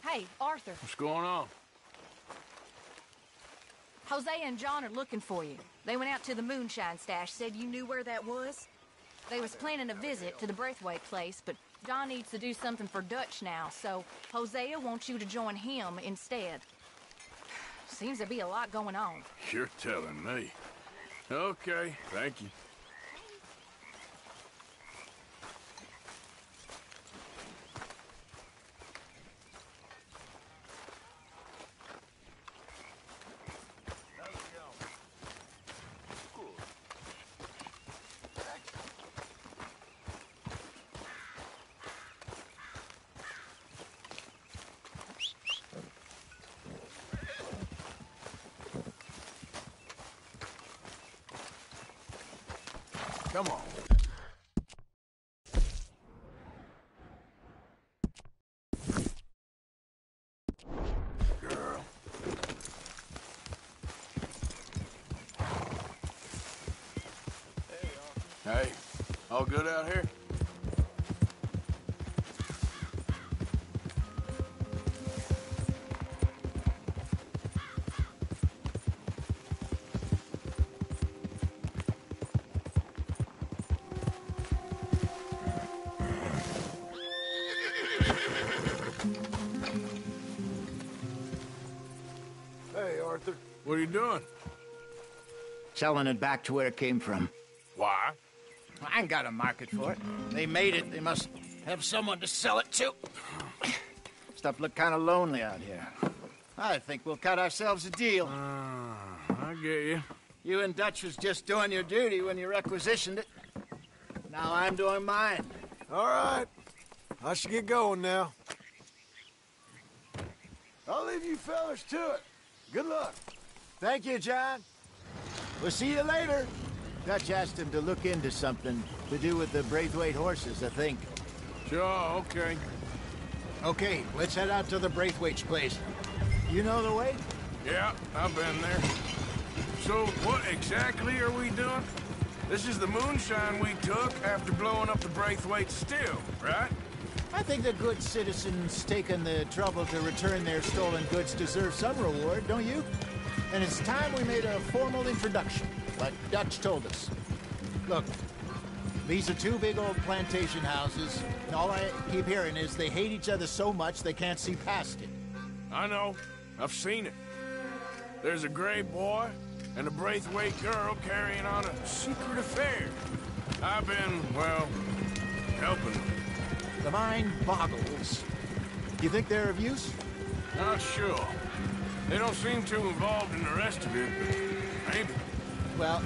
Hey, Arthur. What's going on? Hosea and John are looking for you. They went out to the moonshine stash, said you knew where that was. They was planning a visit to the Braithwaite place, but John needs to do something for Dutch now, so Hosea wants you to join him instead. Seems to be a lot going on. You're telling me. Okay, thank you. Come on. Girl. Hey, all good out here? Hey, Arthur. What are you doing? Selling it back to where it came from. Why? I ain't got a market for it. They made it. They must have someone to sell it to. Stuff look kind of lonely out here. I think we'll cut ourselves a deal. I get you. You and Dutch was just doing your duty when you requisitioned it. Now I'm doing mine. All right. I should get going now. I'll leave you fellas to it. Good luck. Thank you, John. We'll see you later. Dutch asked him to look into something to do with the Braithwaite horses, I think. Sure, okay. Okay, let's head out to the Braithwaite's place. You know the way? Yeah, I've been there. So, what exactly are we doing? This is the moonshine we took after blowing up the Braithwaite still, right? I think the good citizens taking the trouble to return their stolen goods deserve some reward, don't you? And it's time we made a formal introduction, like Dutch told us. Look, these are two big old plantation houses, and all I keep hearing is they hate each other so much they can't see past it. I know. I've seen it. There's a gray boy and a Braithwaite girl carrying on a secret affair. I've been, well, helping them. The mind boggles. You think they're of use? Not sure. They don't seem too involved in the rest of it, but maybe. Well,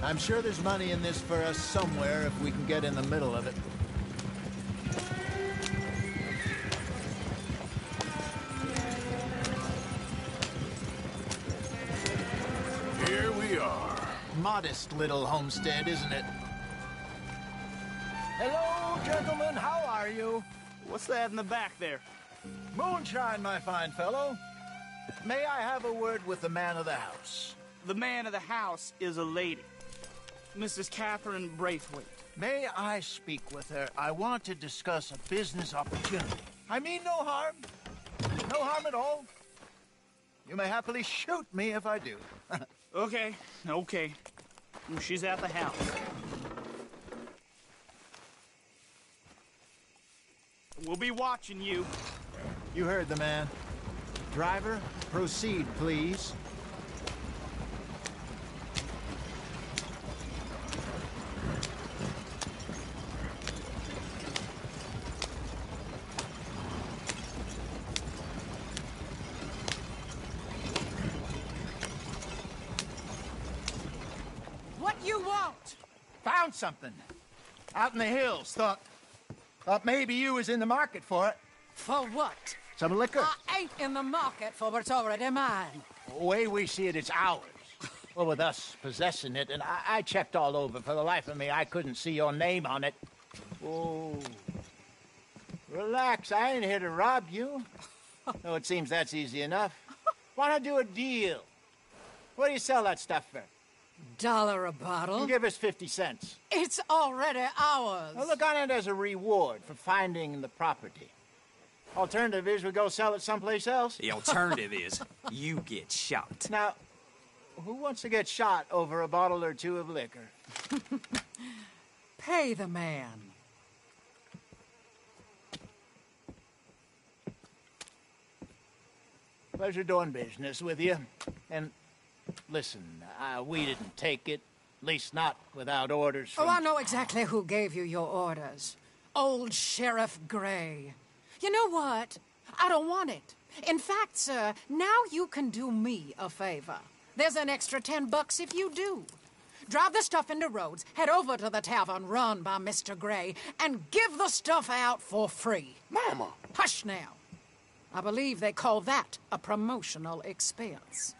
I'm sure there's money in this for us somewhere if we can get in the middle of it. Here we are. Modest little homestead, isn't it? Hello, gentlemen. How are you? What's that in the back there? Moonshine, my fine fellow. May I have a word with the man of the house? The man of the house is a lady. Mrs. Catherine Braithwaite. May I speak with her? I want to discuss a business opportunity. I mean no harm. No harm at all. You may happily shoot me if I do. Okay. She's at the house. We'll be watching you. You heard the man. Driver, proceed, please. What you want? Found something. Out in the hills. Thought maybe you was in the market for it. For what? Some liquor. I ain't in the market for what's already mine. The way we see it, it's ours. Well, with us possessing it, and I checked all over. For the life of me, I couldn't see your name on it. Oh. Relax, I ain't here to rob you. No, it seems that's easy enough. Why not do a deal? What do you sell that stuff for? $1 a bottle. Give us 50 cents. It's already ours. Well, look on it as a reward for finding the property. Alternative is we go sell it someplace else. The alternative is you get shot. Now, who wants to get shot over a bottle or two of liquor? Pay the man. Pleasure doing business with you. And listen, we didn't take it. At least not without orders from... Oh, I know exactly who gave you your orders. Old Sheriff Gray. You know what? I don't want it. In fact, sir, now you can do me a favor. There's an extra $10 if you do. Drive the stuff into Rhodes, head over to the tavern run by Mr. Gray, and give the stuff out for free. Mama! Hush now. I believe they call that a promotional expense.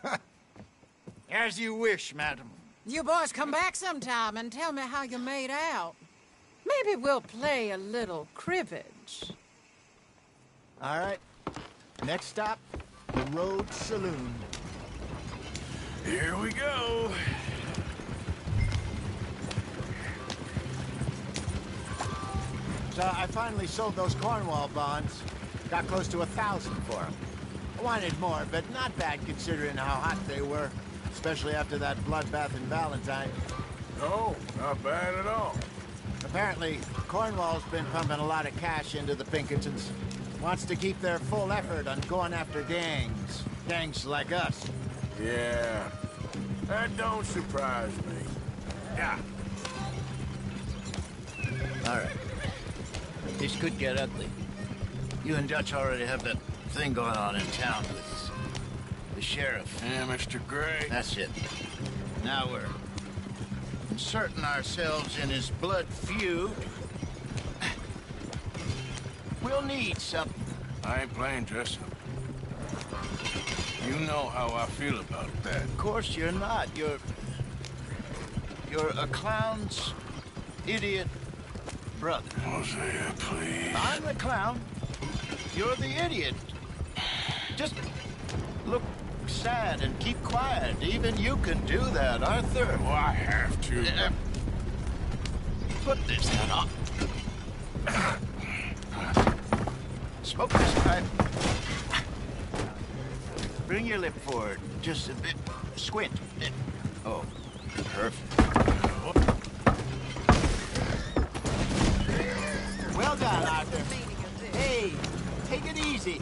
As you wish, madam. You boys come back sometime and tell me how you made out. Maybe we'll play a little cribbage. All right. Next stop, the Rhodes Saloon. Here we go. So I finally sold those Cornwall bonds. Got close to 1,000 for them. I wanted more, but not bad considering how hot they were, especially after that bloodbath in Valentine. No, not bad at all. Apparently, Cornwall's been pumping a lot of cash into the Pinkertons. Wants to keep their full effort on going after gangs. Gangs like us. Yeah, that don't surprise me. Yeah. All right. This could get ugly. You and Dutch already have that thing going on in town with the sheriff. Yeah, Mr. Gray. That's it. Now we're inserting ourselves in his blood feud. We'll need something. I ain't playing dress up. You know how I feel about that. Of course you're not. You're a clown's idiot brother. Hosea, please. I'm the clown. You're the idiot. Just look sad and keep quiet. Even you can do that, Arthur. Oh, I have to. Put this hat on. Smoke this pipe. Bring your lip forward just a bit. Squint. Oh, perfect. Well done, Arthur. Hey, take it easy.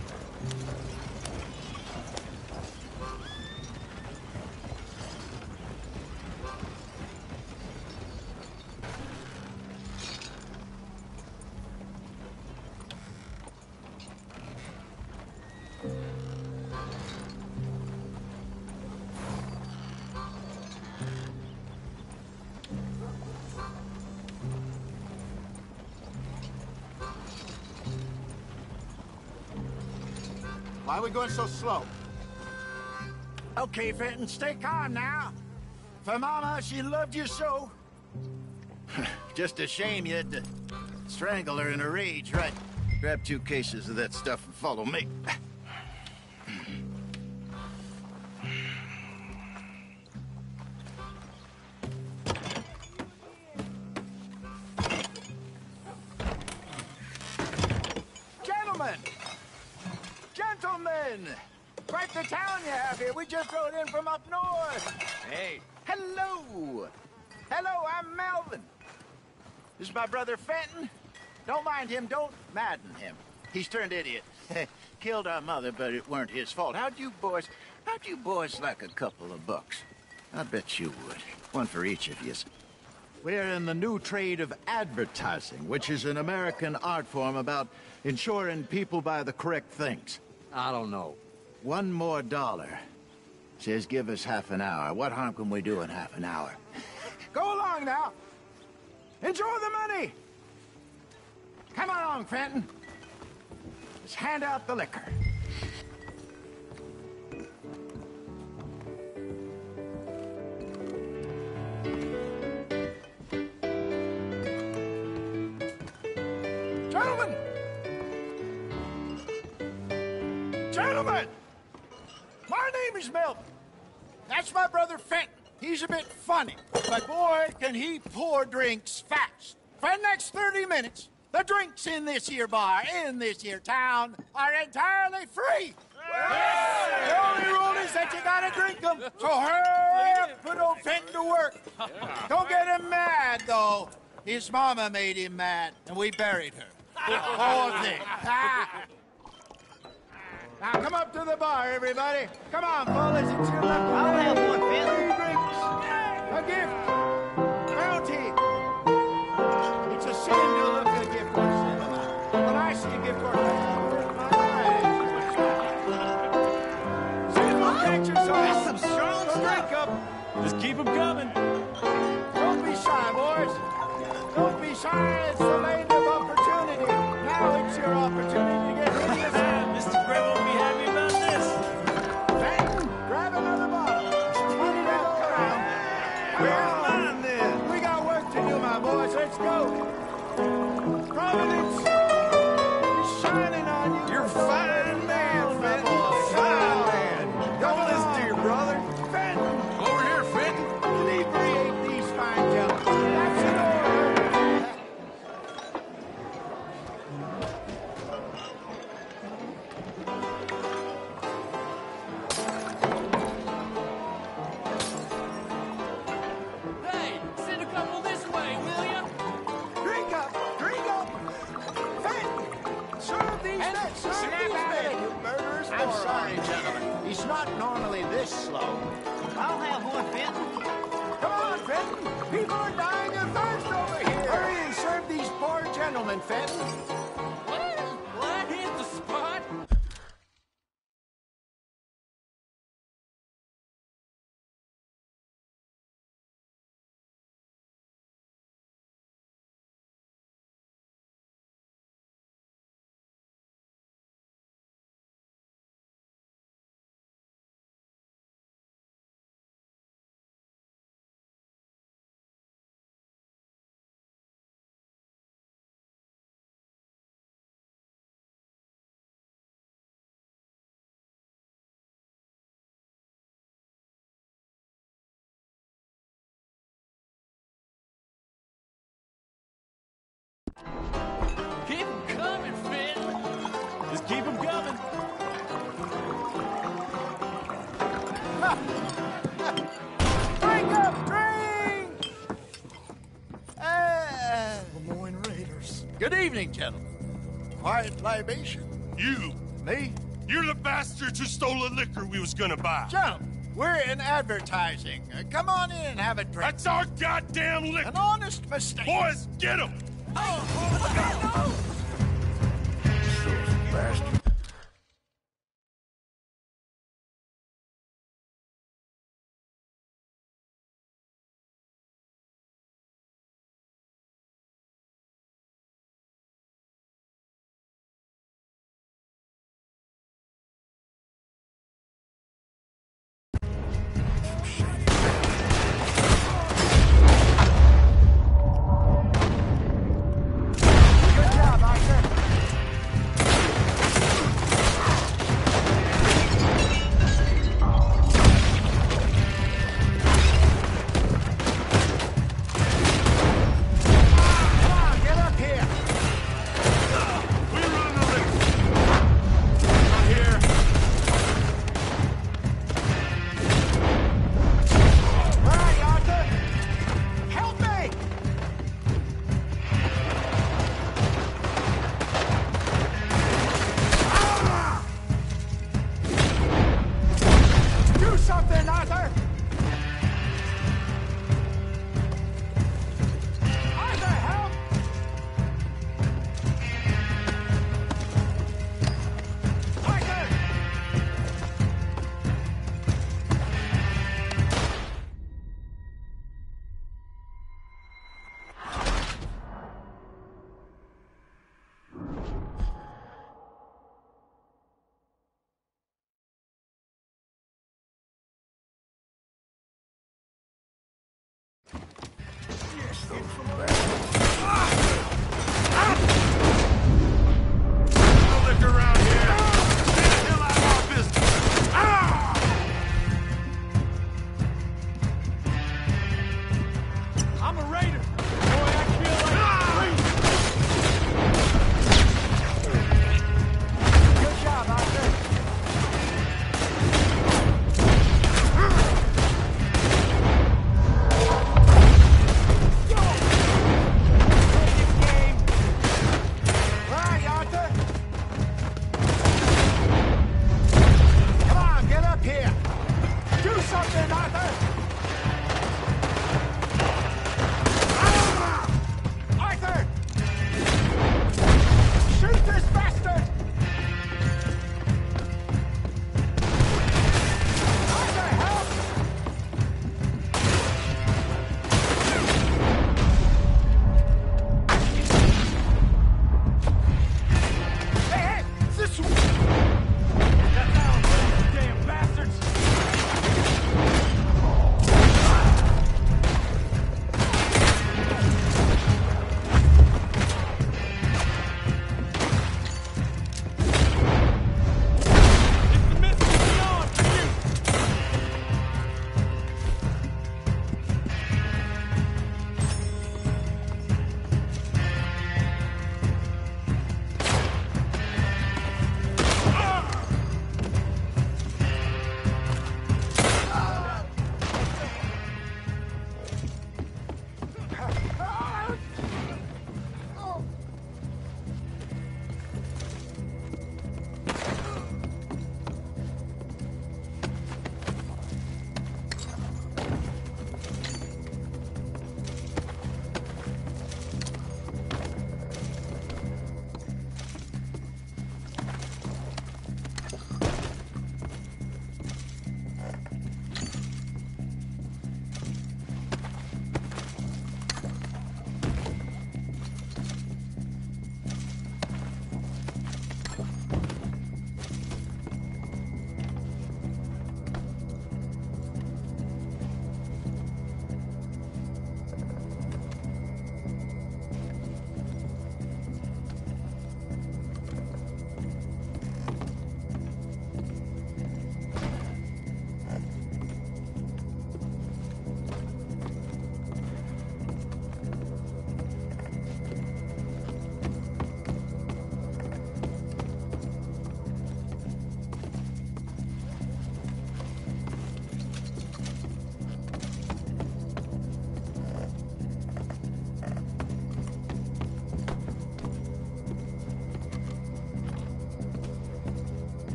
Why are we going so slow? Okay, Fenton, stay calm now. For Mama, she loved you so. Just a shame you had to strangle her in a rage, right? Grab 2 cases of that stuff and follow me. Gentlemen! Gentlemen! Quite the town you have here. We just rode in from up north. Hey. Hello. Hello, I'm Melvin. This is my brother Fenton. Don't mind him. Don't madden him. He's turned idiot. Killed our mother, but it weren't his fault. How'd you boys like a couple of bucks? I bet you would. One for each of you. We're in the new trade of advertising, which is an American art form about ensuring people buy the correct things. I don't know. $1 more. Says give us half an hour. What harm can we do in half an hour? Go along now. Enjoy the money. Come along, Fenton. Let's hand out the liquor. Gentlemen! Gentlemen! My name is Melvin. That's my brother Fenton. he's a bit funny, but boy, can he pour drinks fast. For the next 30 minutes, the drinks in this here bar, in this here town, are entirely free. The only rule is that you gotta drink them, so hurry up, put old Fenton to work. Don't get him mad, though. His mama made him mad, and we buried her. Poor thing. Now come up to the bar, everybody. Come on, fellas, it's your lucky day. I'll have one, Fenton. Free drinks, a gift, bounty. It's a sin to look a gift horse in the mouth. When I see a gift horse, I work my eyes. See what catches on. That's some strong strike up. Just keep them coming. Don't be shy, boys. Don't be shy. It's the land of opportunity. Now it's your opportunity to get rid of this. Mr. Gray won't be happy about this. Fenton, grab another bottle. Spin it up around. Where's mine, then? We got work to do, my boys. Let's go. Providence is shining on you. You're a fine man, Fenton. Fine man. Don't listen to your brother. Fenton, Over here, Fenton. inebriate these fine gentlemen. That's an order. Hey, send a couple this way, will ya? Drink up. Fenton, serve these men. Serve these men. You murderers. I'm sorry, gentlemen. He's not normally this slow. I'll have one, Fenton. Come on, Fenton. People are dying of thirst over here. Hurry and serve these poor gentlemen, Fenton. Well, that hit the spot. Keep them coming, Fenton. Just keep them coming. Drink up, drink! Lemoyne Raiders. Good evening, gentlemen. Quiet libation. You. Me? You're the bastards who stole the liquor we was gonna buy. Gentlemen, we're in advertising. Come on in and have a drink. That's our goddamn liquor. An honest mistake. Boys, get him! Bastard.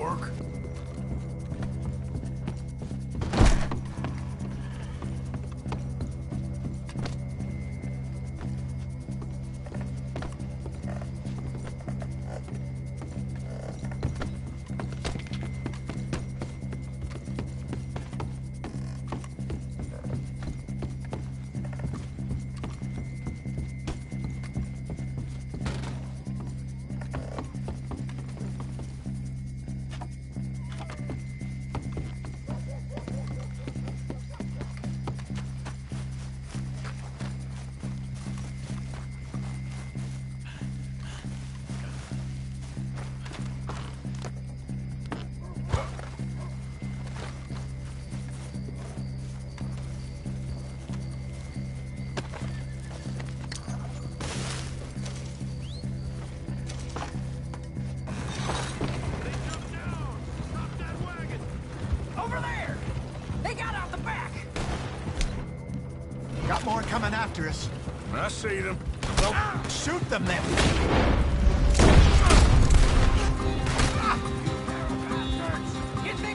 work. Over there! They got out the back! Got more coming after us. I see them. Well, shoot them then. Get me!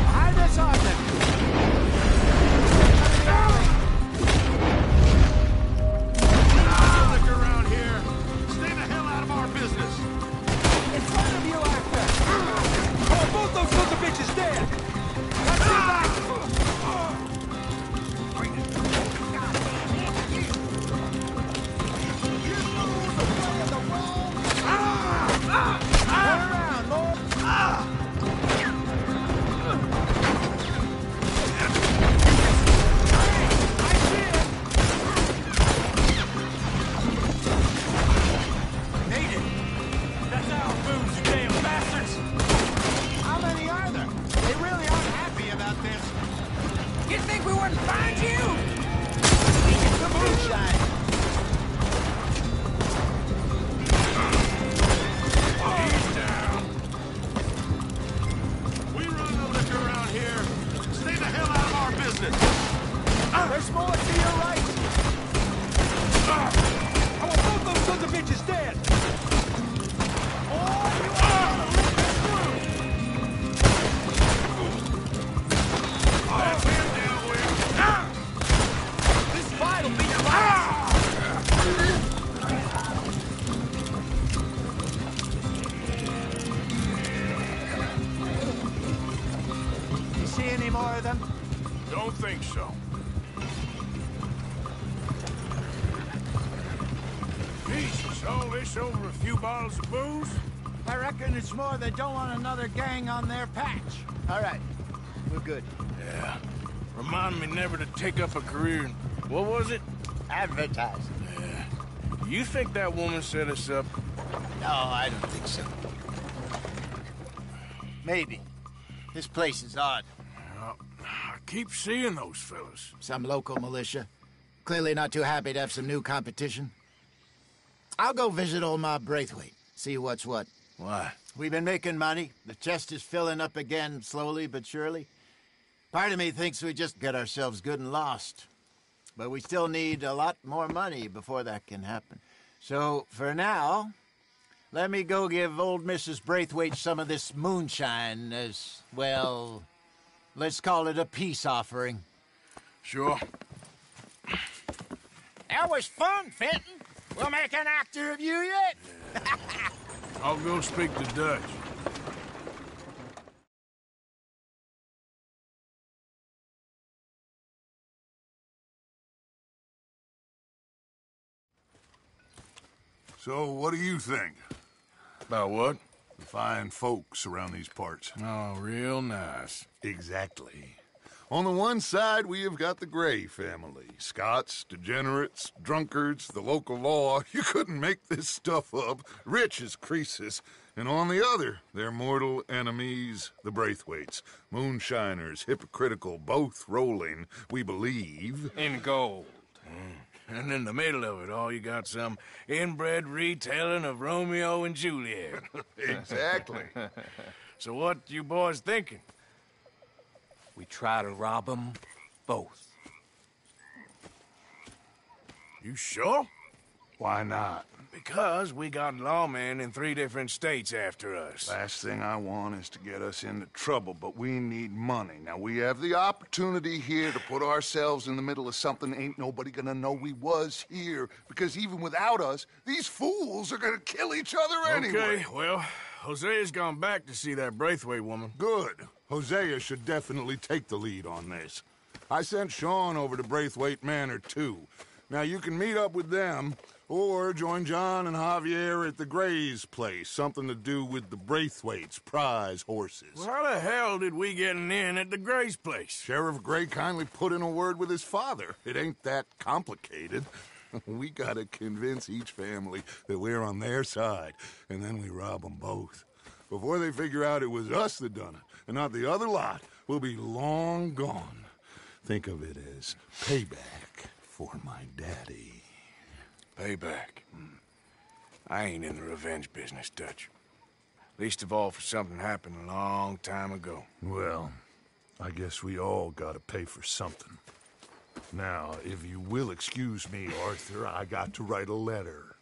Hide us on them. Look around here. Stay the hell out of our business. In front of you, actor! Oh, both those sons of bitches dead! That's it, That's our booze, you damn bastards. How many are there? They really aren't happy about this. You think we wouldn't find you? It's the moonshine. He's down. We run the liquor around here. Stay the hell out of our business. There's more to your right. I want both those sons of bitches dead! That's him dealt with. This fight will be your last. You see any more of them? Don't think so. Jesus, all this over a few bottles of booze? I reckon it's more they don't want another gang on their patch. All right, we're good. Yeah. Remind me never to take up a career in, what was it? Advertising. Yeah. You think that woman set us up? No, I don't think so. Maybe. This place is odd. I keep seeing those fellas. Some local militia. Clearly not too happy to have some new competition. I'll go visit old Ma Braithwaite, see what's what. Why? We've been making money. The chest is filling up again, slowly but surely. Part of me thinks we just get ourselves good and lost. But we still need a lot more money before that can happen. So, for now, let me go give old Mrs. Braithwaite some of this moonshine as, well, let's call it a peace offering. Sure. That was fun, Fenton. We'll make an actor of you yet. I'll go speak to Dutch. So, what do you think? About what? The fine folks around these parts. Oh, real nice. Exactly. On the one side, we have got the Gray family. Scots, degenerates, drunkards, the local law. You couldn't make this stuff up. Rich as Croesus. And on the other, their mortal enemies, the Braithwaites. Moonshiners, hypocritical, both rolling, we believe. In gold. And in the middle of it all, you got some inbred retelling of Romeo and Juliet. Exactly. So what you boys thinking? We try to rob them both. You sure? Why not? Because we got lawmen in 3 different states after us. Last thing I want is to get us into trouble, but we need money. Now, we have the opportunity here to put ourselves in the middle of something ain't nobody gonna know we was here, because even without us, these fools are gonna kill each other anyway. Okay, well, Hosea's gone back to see that Braithwaite woman. Good. Hosea should definitely take the lead on this. I sent Sean over to Braithwaite Manor, too. Now, you can meet up with them, or join John and Javier at the Gray's place. Something to do with the Braithwaite's prize horses. Well, how the hell did we get in at the Gray's place? Sheriff Gray kindly put in a word with his father. It ain't that complicated. We gotta convince each family that we're on their side, and then we rob them both. Before they figure out it was us that done it, and not the other lot, we'll be long gone. Think of it as payback for my daddy. Payback. I ain't in the revenge business, Dutch. Least of all for something happened a long time ago. Well, I guess we all gotta pay for something. Now, if you will excuse me, Arthur, I got to write a letter.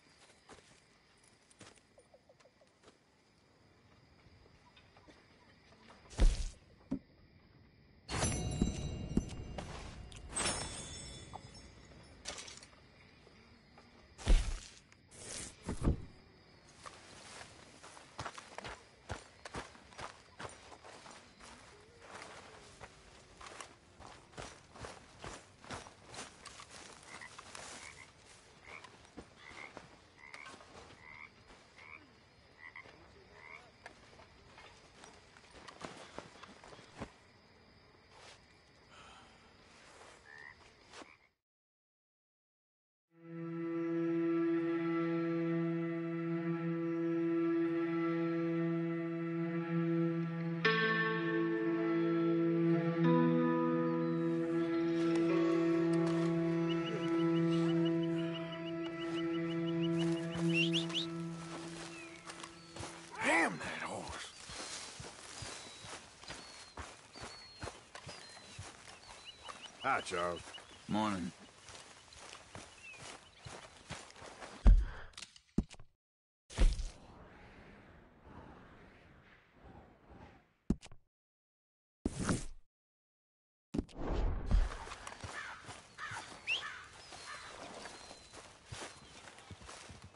Hi, Charles. Morning.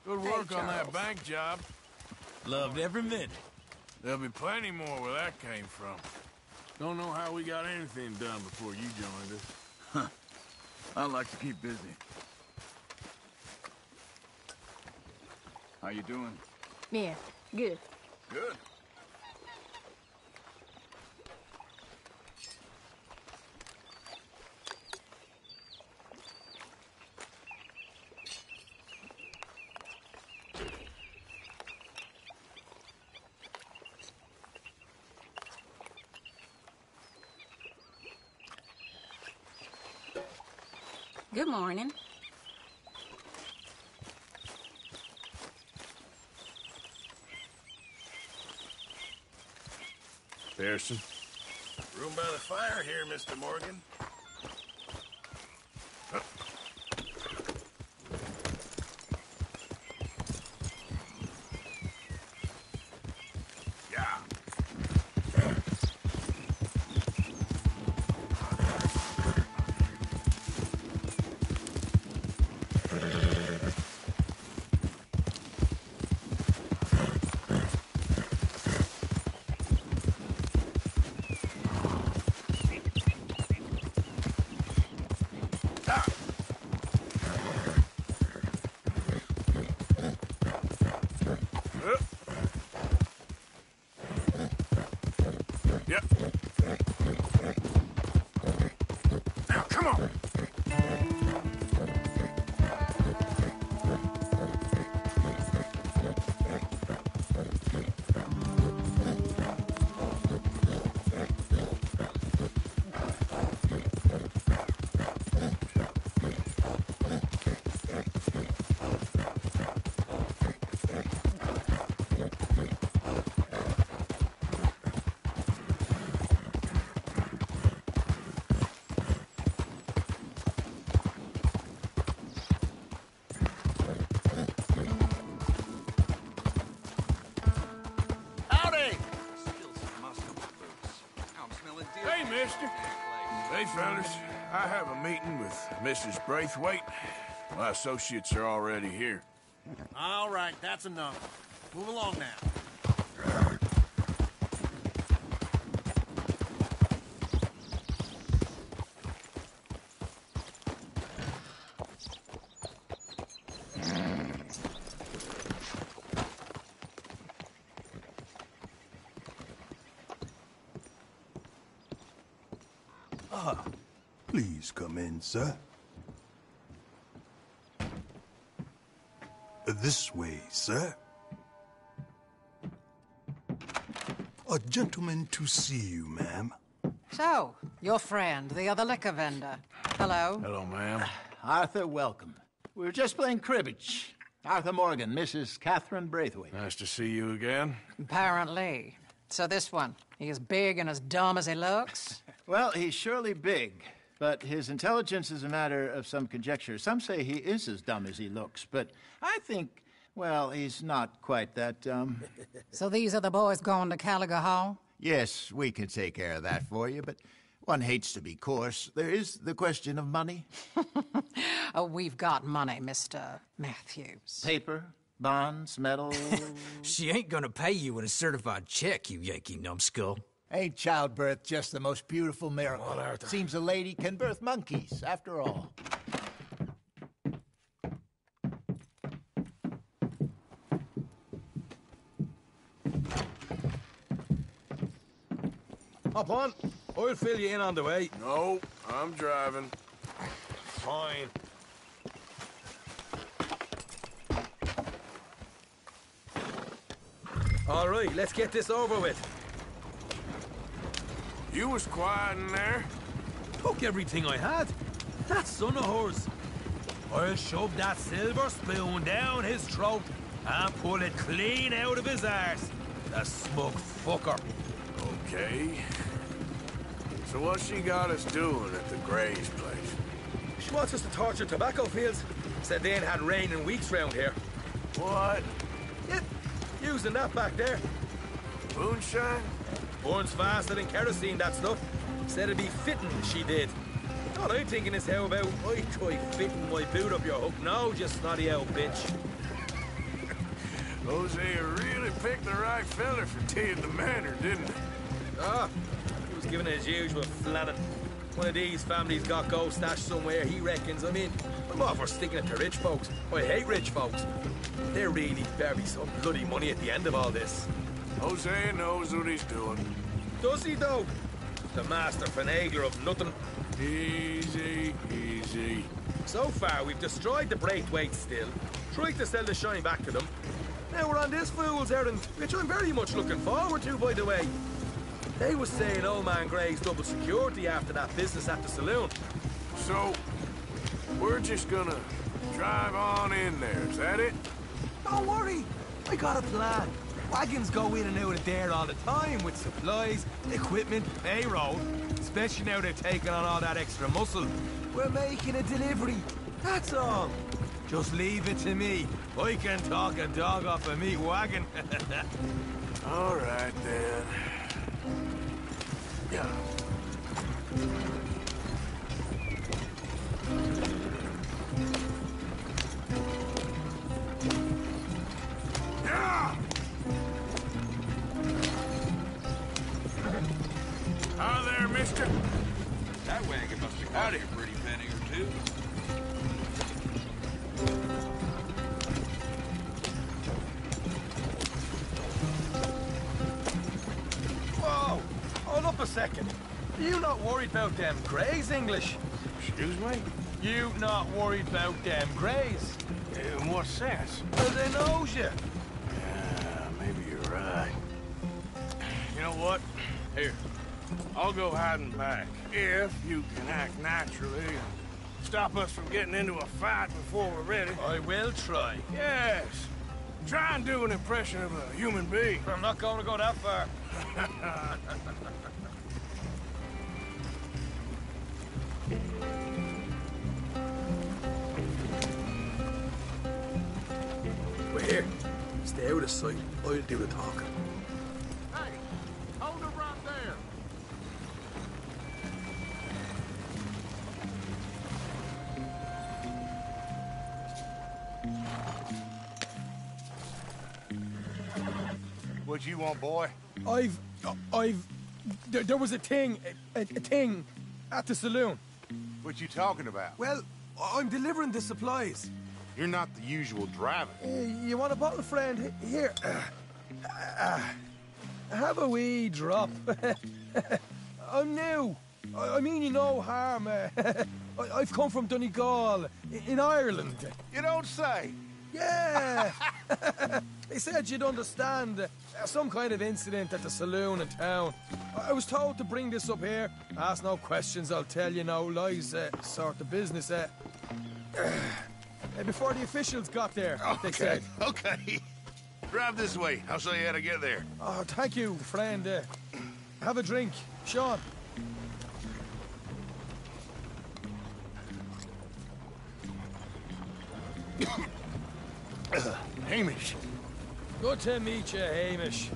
Good work on that bank job. Loved every minute. There'll be plenty more where that came from. Don't know how we got anything done before you joined us. Huh. I like to keep busy. How you doing? Yeah, good. Good. Good morning. Pearson? Room by the fire here, Mr. Morgan. mister. Hey, fellas. I have a meeting with Mrs. Braithwaite. My associates are already here. All right, that's enough. Move along now. Please come in, sir. This way, sir. A gentleman to see you, ma'am. So, your friend, the other liquor vendor. Hello. Hello, ma'am. Arthur, welcome. We were just playing cribbage. Arthur Morgan, Mrs. Catherine Braithwaite. Nice to see you again. Apparently. So this one, he is big and as dumb as he looks? Well, he's surely big, but his intelligence is a matter of some conjecture. Some say he is as dumb as he looks, but I think, well, he's not quite that dumb. So these are the boys going to Caliga Hall? Yes, we can take care of that for you, but one hates to be coarse. There is the question of money. Oh, we've got money, Mr. Matthews. Paper, bonds, metal. She ain't gonna pay you in a certified check, you Yankee numbskull. Ain't childbirth just the most beautiful miracle? Well, Arthur. Seems a lady can birth monkeys, after all. Hop on. I'll fill you in on the way. No, I'm driving. Fine. All right, let's get this over with. You was quiet in there. Took everything I had. That son of hers. I'll shove that silver spoon down his throat and pull it clean out of his arse. The smug fucker. Okay. So what's she got us doing at the Gray's place? She wants us to torture tobacco fields. Said they ain't had rain in weeks round here. What? Yep, using that back there. Moonshine? Burns faster than kerosene, that stuff. Said it'd be fitting, she did. All I'm thinking is how about I try fitting my boot up your hook now, you snotty old bitch. Hosea really picked the right fella for teeing the manor, didn't he? Ah, he was giving it his usual flannin'. One of these families got gold stashed somewhere, he reckons. I mean, I'm all for sticking it to rich folks. I hate rich folks. They're really bury some bloody money at the end of all this. Hosea knows what he's doing. Does he, though? The master finagler of nothing. Easy, easy. So far, we've destroyed the Braithwaites still, tried to sell the shine back to them. Now we're on this fool's errand, which I'm very much looking forward to, by the way. They was saying Old Man Gray's double security after that business at the saloon. So, we're just gonna drive on in there, is that it? Don't worry, I got a plan. Wagons go in and out of there all the time with supplies, equipment, payroll. Especially now they're taking on all that extra muscle. We're making a delivery, that's all. Just leave it to me. I can talk a dog off a meat wagon. All right, then. Yeah. Hi there, mister. That wagon must have cost you a pretty penny or two. Whoa! Hold up a second. You not worried about them Greys, English? Excuse me? You not worried about them Greys? In what sense? Well, they knows you. Yeah, maybe you're right. You know what? Here, I'll go hiding back. If you can act naturally and stop us from getting into a fight before we're ready. I will try. Yes. Try and do an impression of a human being. I'm not going to go that far. We're here. Stay out of sight. I'll do the talking. Hey, hold it right What you want, boy? There was a thing at the saloon. What you talking about? Well, I'm delivering the supplies. You're not the usual driver. You want a bottle, friend? Here. Have a wee drop. I'm new. I mean you no harm. I've come from Donegal, in Ireland. You don't say? Yeah. They said you'd understand. Some kind of incident at the saloon in town. I was told to bring this up here. Ask no questions, I'll tell you no lies, sort of business. Before the officials got there, they said. Okay. Drive this way. I'll show you how to get there. Oh, thank you, friend. Have a drink. Sean. Hamish. Good to meet you, Hamish.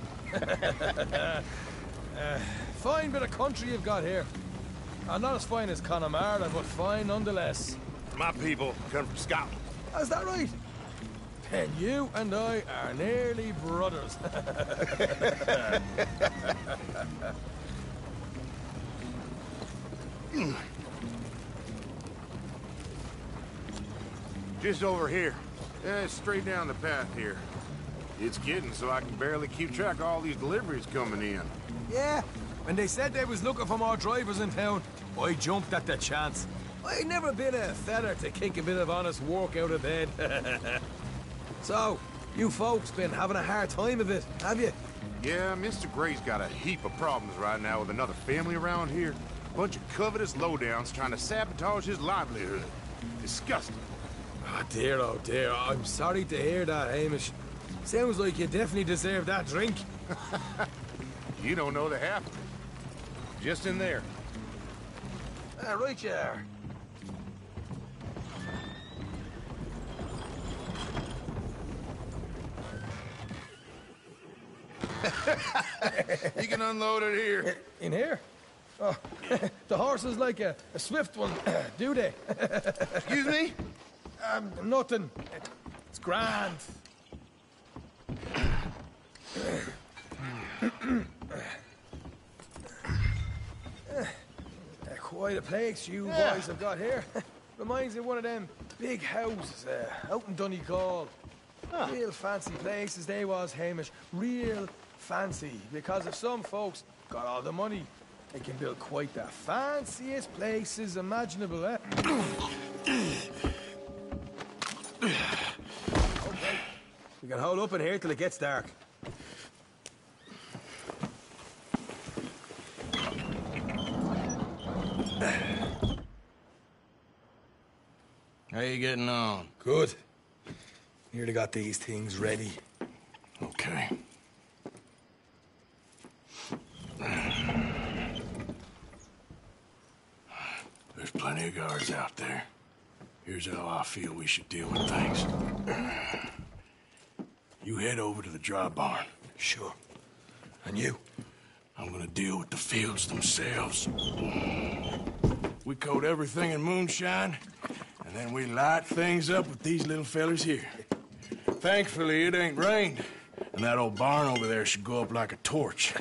Fine bit of country you've got here. Not as fine as Connemara, but fine nonetheless. My people come from Scotland. Is that right? And you and I are nearly brothers. Just over here. Straight down the path here. It's getting so I can barely keep track of all these deliveries coming in. Yeah, when they said they was looking for more drivers in town, I jumped at the chance. I'd never been a feather to kick a bit of honest work out of bed. So, you folks been having a hard time of it, have you? Yeah, Mr. Gray's got a heap of problems right now with another family around here. Bunch of covetous lowdowns trying to sabotage his livelihood. Disgusting. Oh dear, I'm sorry to hear that, Hamish. Sounds like you definitely deserve that drink. You don't know the half of it. Just in there. Right you are. You can unload it here. In here? Oh, the horse is like a swift one, do they? Excuse me? Nothing. It's grand. Quite a place you boys have got here. Reminds me of one of them big houses out in Donegal. Real fancy places they was, Hamish. Real fancy. Because if some folks got all the money, they can build quite the fanciest places imaginable, eh? Okay. We can hold up in here till it gets dark. How you getting on? Good. Nearly got these things ready. Okay. There's plenty of guards out there. Here's how I feel we should deal with things. You head over to the dry barn. Sure. And you? I'm gonna deal with the fields themselves. We coat everything in moonshine, and then we light things up with these little fellers here. Thankfully, it ain't rained, and that old barn over there should go up like a torch.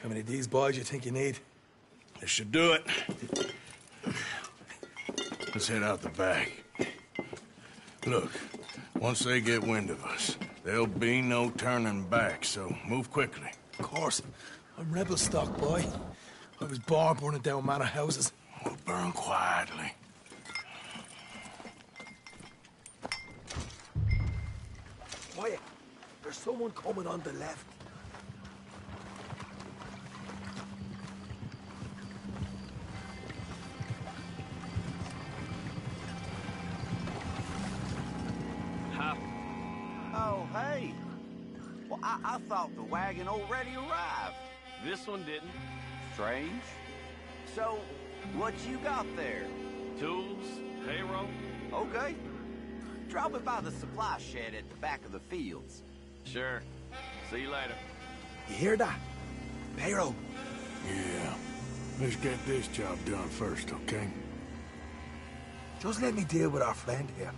How many of these boys you think you need? This should do it. Let's head out the back. Look, once they get wind of us, there'll be no turning back, so move quickly. Of course. I'm rebel stock, boy. I was born burning down manor houses. We'll burn quietly. Quiet. There's someone coming on the left. Oh, hey. Well, I thought the wagon already arrived. This one didn't. Strange. So, what you got there? Tools, payroll. Okay. Drop it by the supply shed at the back of the fields. Sure. See you later. You hear that? Payroll. Yeah. Let's get this job done first, okay? Just let me deal with our friend here.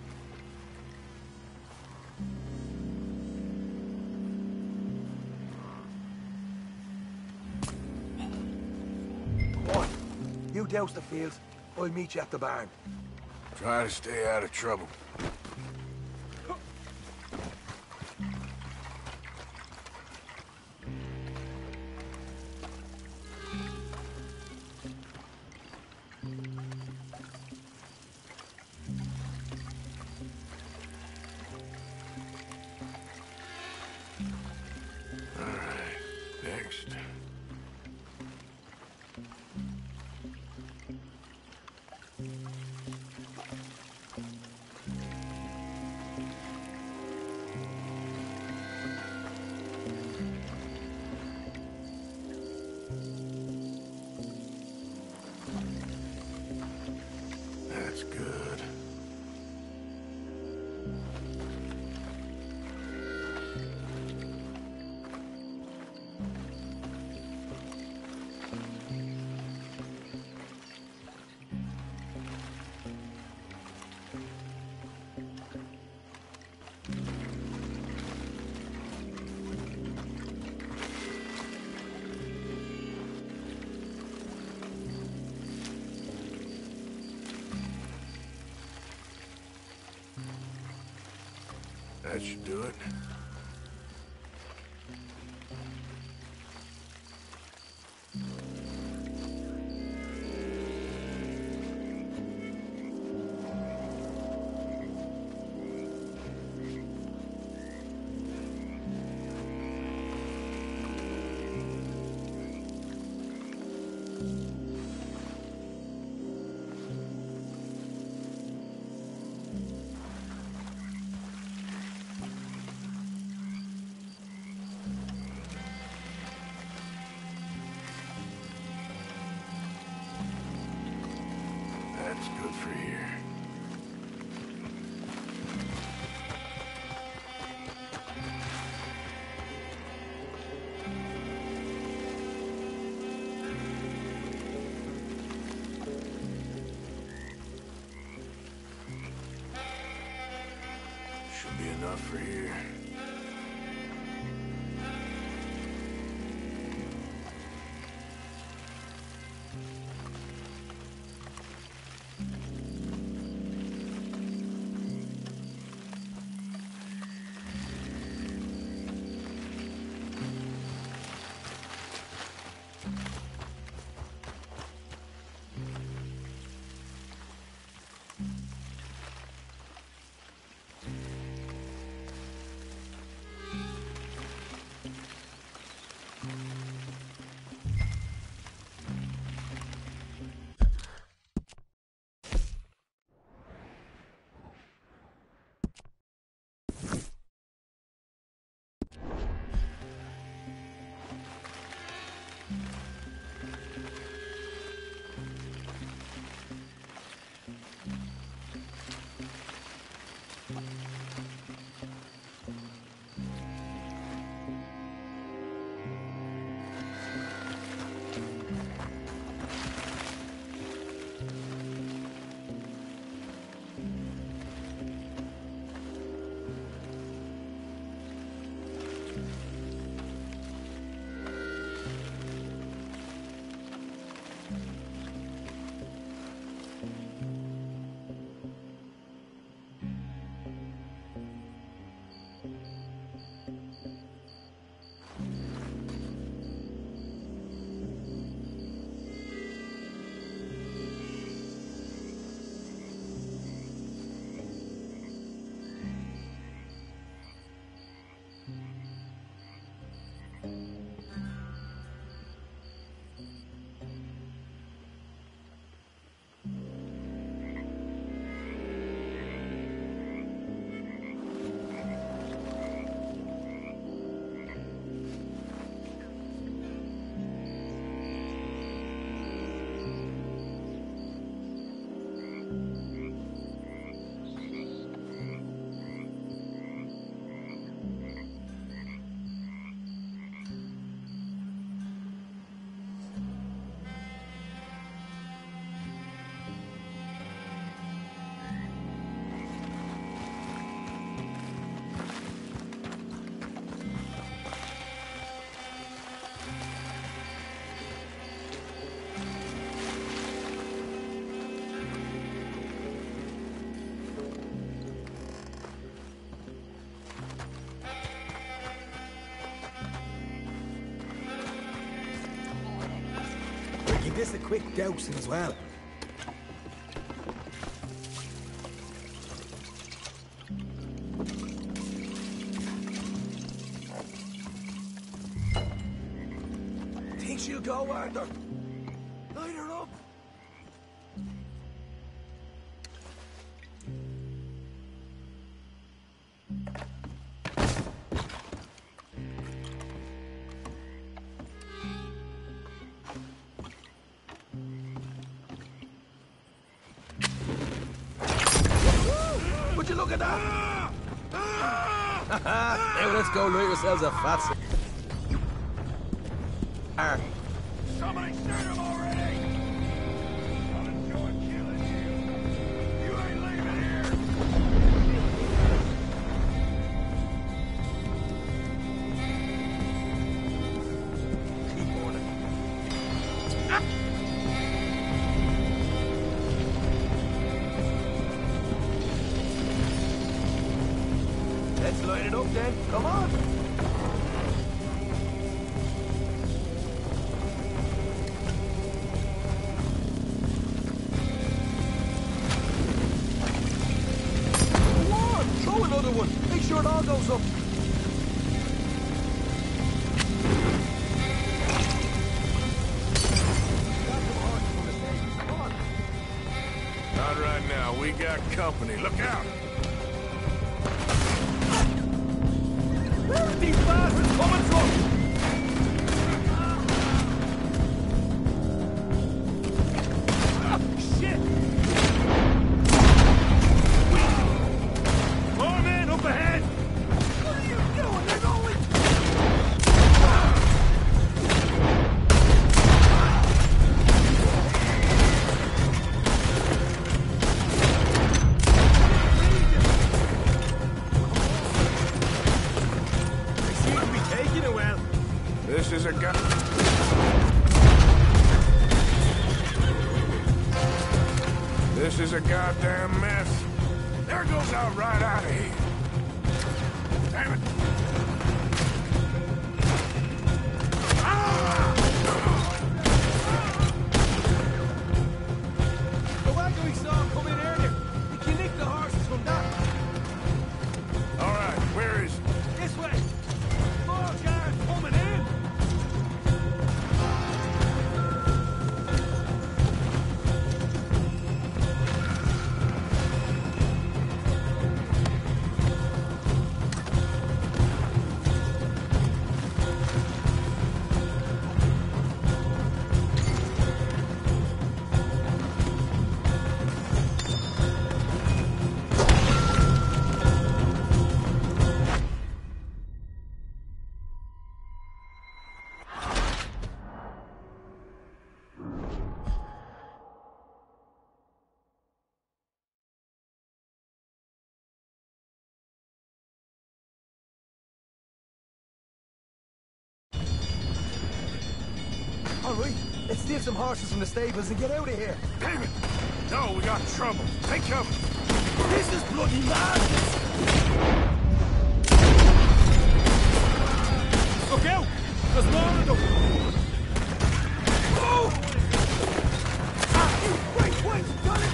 You douse the fields. I'll meet you at the barn. Try to stay out of trouble. That's good. That should do it. That's good for here. Should be enough for here. quick dousing as well. Think she'll go, Arthur? Light her up. Would you look at that? Now let's go light yourselves a fat Somebody shoot him already! I'll enjoy killing you. You ain't leaving here. Keep on it. Let's light it up then. Come on. Throw another one. Make sure it all goes up. Not right now. We got company. Look out! Where are these bastards coming from? Shit! More men up ahead! What are you doing? They're going... They seem to be taking it well. This is a gun. This is a goddamn mess. There goes out right out of here. Damn it. The wagon we saw come in earlier. We can nick the horses from that. All right, where is it? This way. More guards coming in. All right, let's steal some horses from the stables and get out of here. Damn it! No, we got trouble. Take cover. This is bloody madness! Look out! There's more of them! Oh! Wait, done it!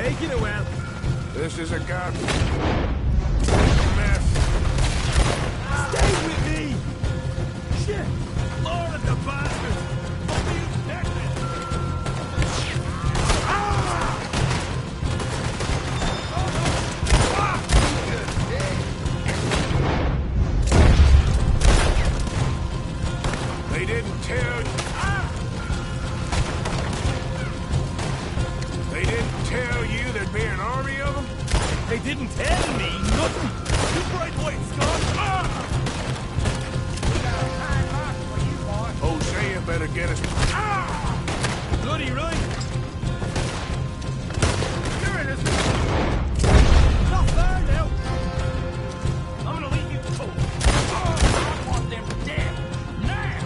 taking it well. This is a mess. Stay with me! Shit! Lord of the bastards! What do you expect? They didn't tell you. They didn't tell you there'd be an army of them? They didn't tell me nothing! You Braithwaite, Scott! Hosea better get us. Bloody right! Here it is! Not far now! I'm gonna leave you to I want them dead! Now!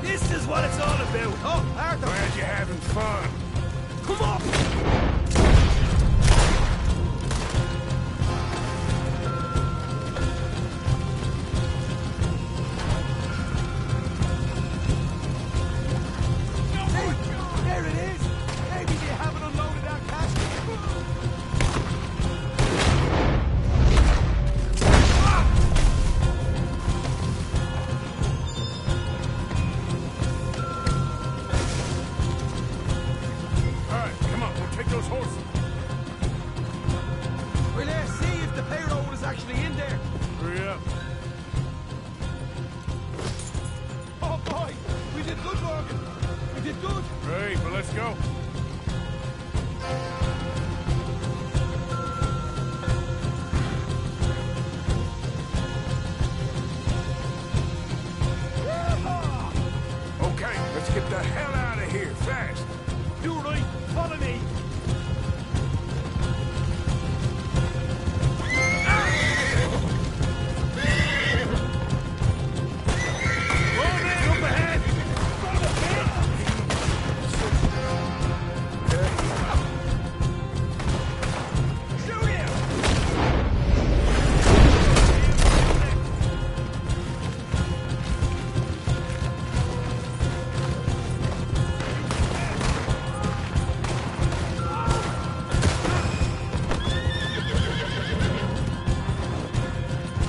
This is what it's all about! Oh, Arthur! Glad you're having fun. Come on! There it is! Maybe they haven't unloaded our cash. All right, come on, we'll take those horses. Well, let's see if the payroll is actually in there. Hurry up. Oh boy, we did good, Morgan. We did good. Great, but let's go. Okay, let's get the hell out of here, fast. Do right, follow me. Jump ahead! Shoot him!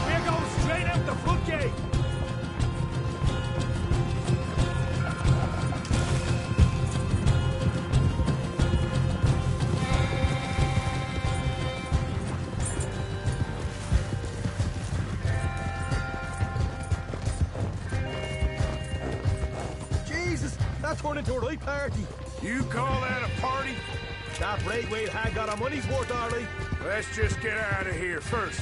We're going straight out the front gate! Jesus, that turned into a right party. You call that a party? That Braithwaite had got our money's worth, all right. Let's just get out of here first.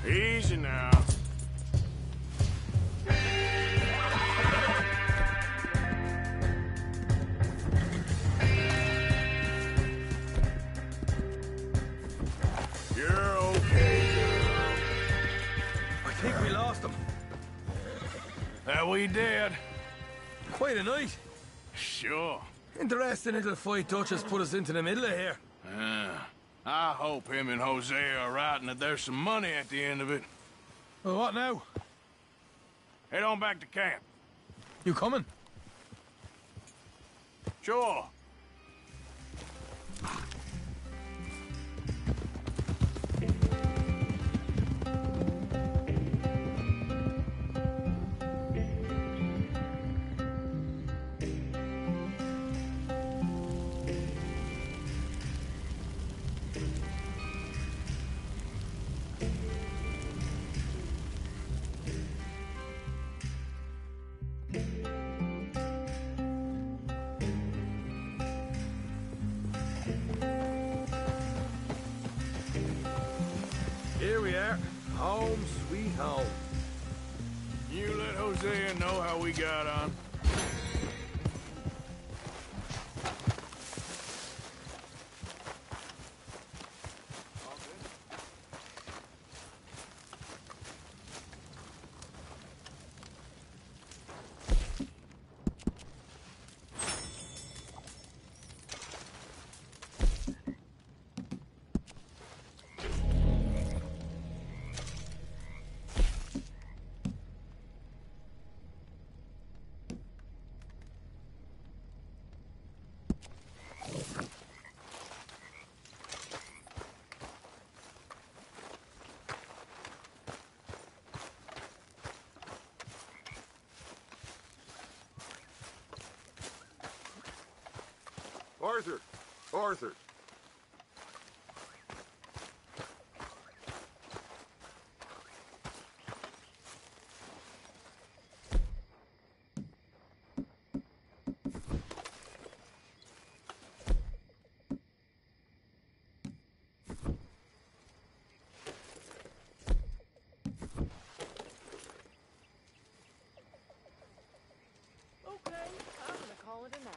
Easy now. You're okay, girl. I think we lost them. That we did. Quite a night. Sure. Interesting little fight Dutch has put us into the middle of here. I hope him and Hosea are right and that there's some money at the end of it. Well, what now? Head on back to camp. You coming? Sure. Here we are. Home sweet home. You let Hosea know how we got on. Arthur! Arthur! Okay, I'm gonna call it a night.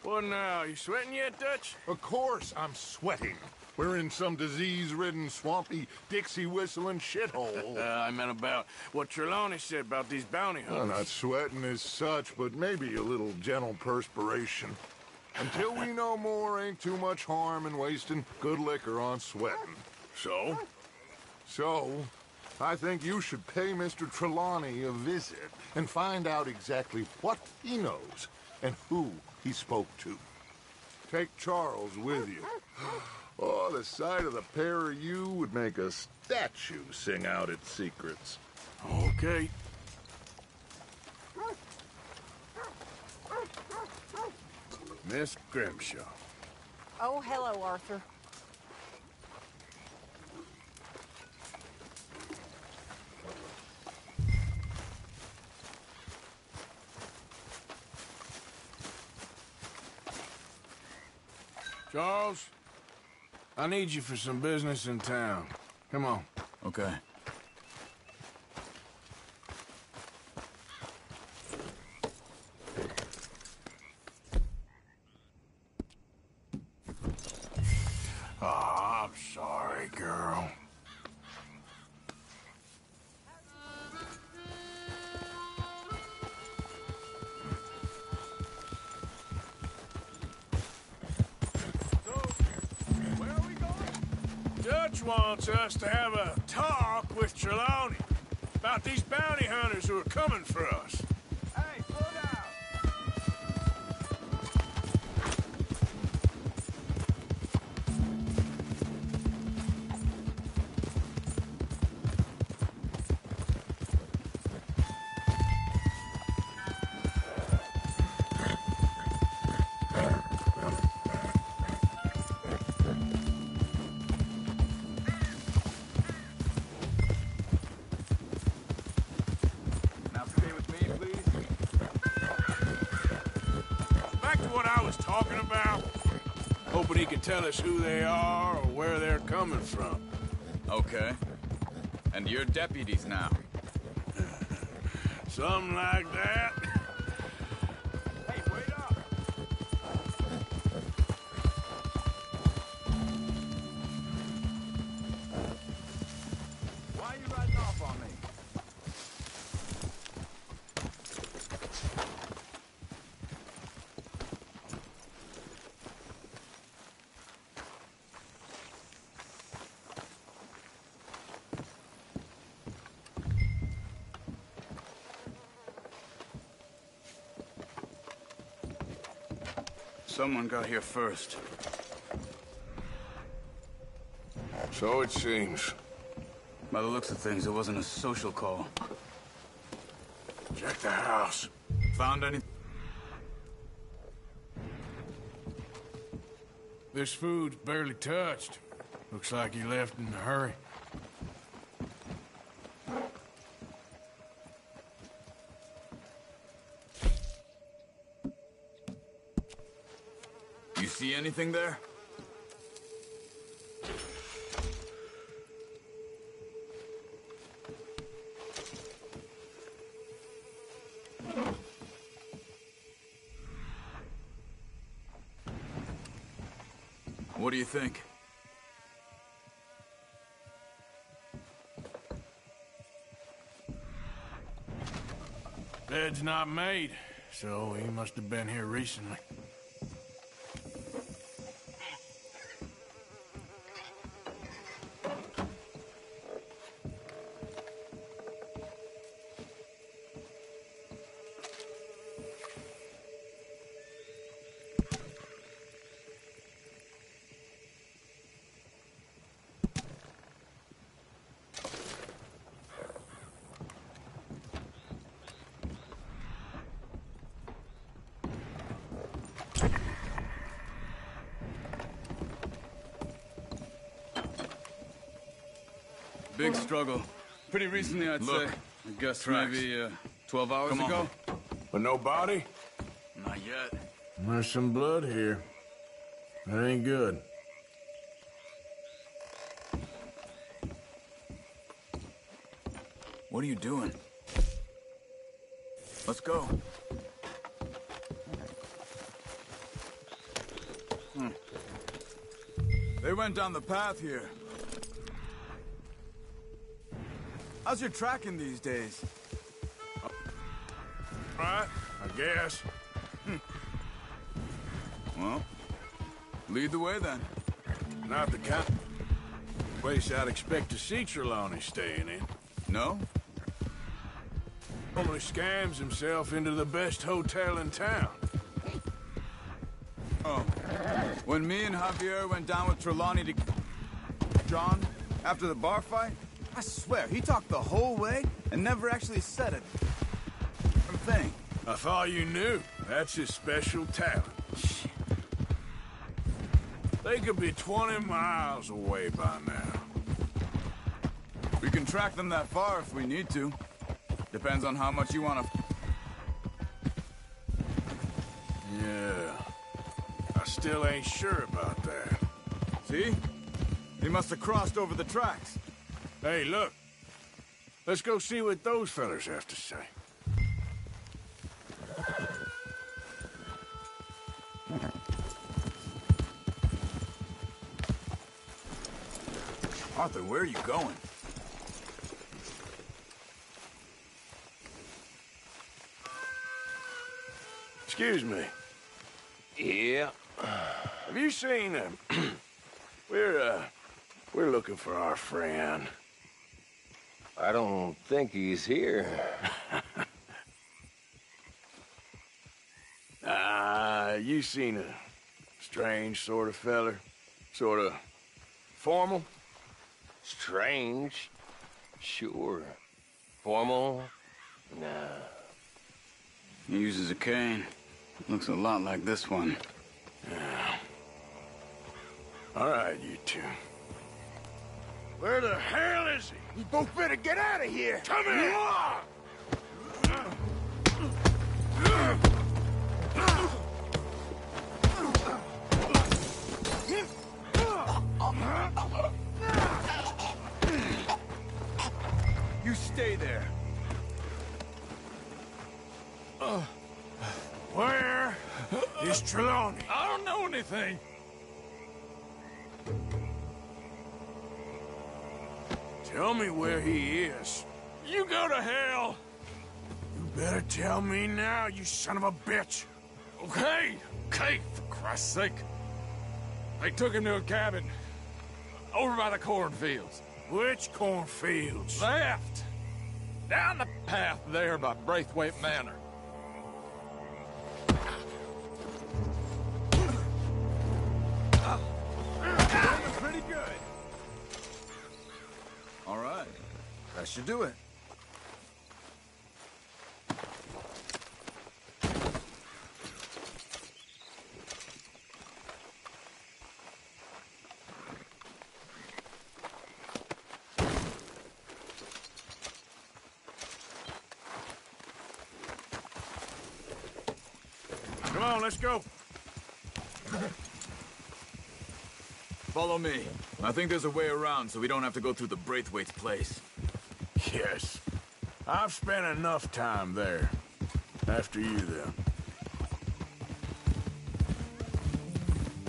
What now? You sweating yet, Dutch? Of course I'm sweating. We're in some disease-ridden, swampy, Dixie-whistling shithole. I meant about what Trelawney said about these bounty hunters. I'm not sweating as such, but maybe a little gentle perspiration. Until we know more, ain't too much harm in wasting good liquor on sweating. So? So, I think you should pay Mr. Trelawney a visit and find out exactly what he knows and who he spoke to. Take Charles with you. Oh, the sight of the pair of you would make a statue sing out its secrets. Okay. Miss Grimshaw. Oh, hello, Arthur. Charles, I need you for some business in town. Come on. Okay. Oh, I'm sorry, girl. Dutch wants us to have a talk with Trelawney about these bounty hunters who are coming for us. Hey, slow down! Now stay with me, please. Back to what I was talking about. Hoping he can tell us who they are or where they're coming from. Okay. And you're deputies now. Something like that. Hey, wait up! Why are you riding off on me? Someone got here first. So it seems. By the looks of things, it wasn't a social call. Check the house. Found any? This food's barely touched. Looks like he left in a hurry. You see anything there? What do you think? Bed's not made, so he must have been here recently. Big struggle. Pretty recently, I'd say. I guess maybe 12 hours ago. But no body? Not yet. There's some blood here. That ain't good. What are you doing? Let's go. They went down the path here. How's your tracking these days? Right, I guess. Well, lead the way then. Not the kind of place I'd expect to see Trelawney staying in. No? Only scams himself into the best hotel in town. Oh. When me and Javier went down with Trelawney to John after the bar fight, I swear, he talked the whole way and never actually said it. Thing. I thought you knew. That's his special talent. They could be 20 miles away by now. We can track them that far if we need to. Depends on how much you want to... Yeah. I still ain't sure about that. See? They must have crossed over the tracks. Hey, look. Let's go see what those fellas have to say. Arthur, where are you going? Excuse me. Yeah. Have you seen him? We're looking for our friend. I don't think he's here. You seen a strange sort of feller? Sort of formal? Strange? Sure. Formal? Nah. He uses a cane. Looks a lot like this one. Yeah. All right, you two. Where the hell is he? We both better get out of here! Come here! You stay there. Where is Trelawney? I don't know anything. Tell me where he is. You go to hell. You better tell me now, you son of a bitch. Okay, for Christ's sake. They took him to a cabin over by the cornfields. Which cornfields? Left. Down the path there by Braithwaite Manor. Pretty good. All right. That should do it. on, let's go. Follow me. I think there's a way around so we don't have to go through the Braithwaite's place. Yes. I've spent enough time there. After you, then.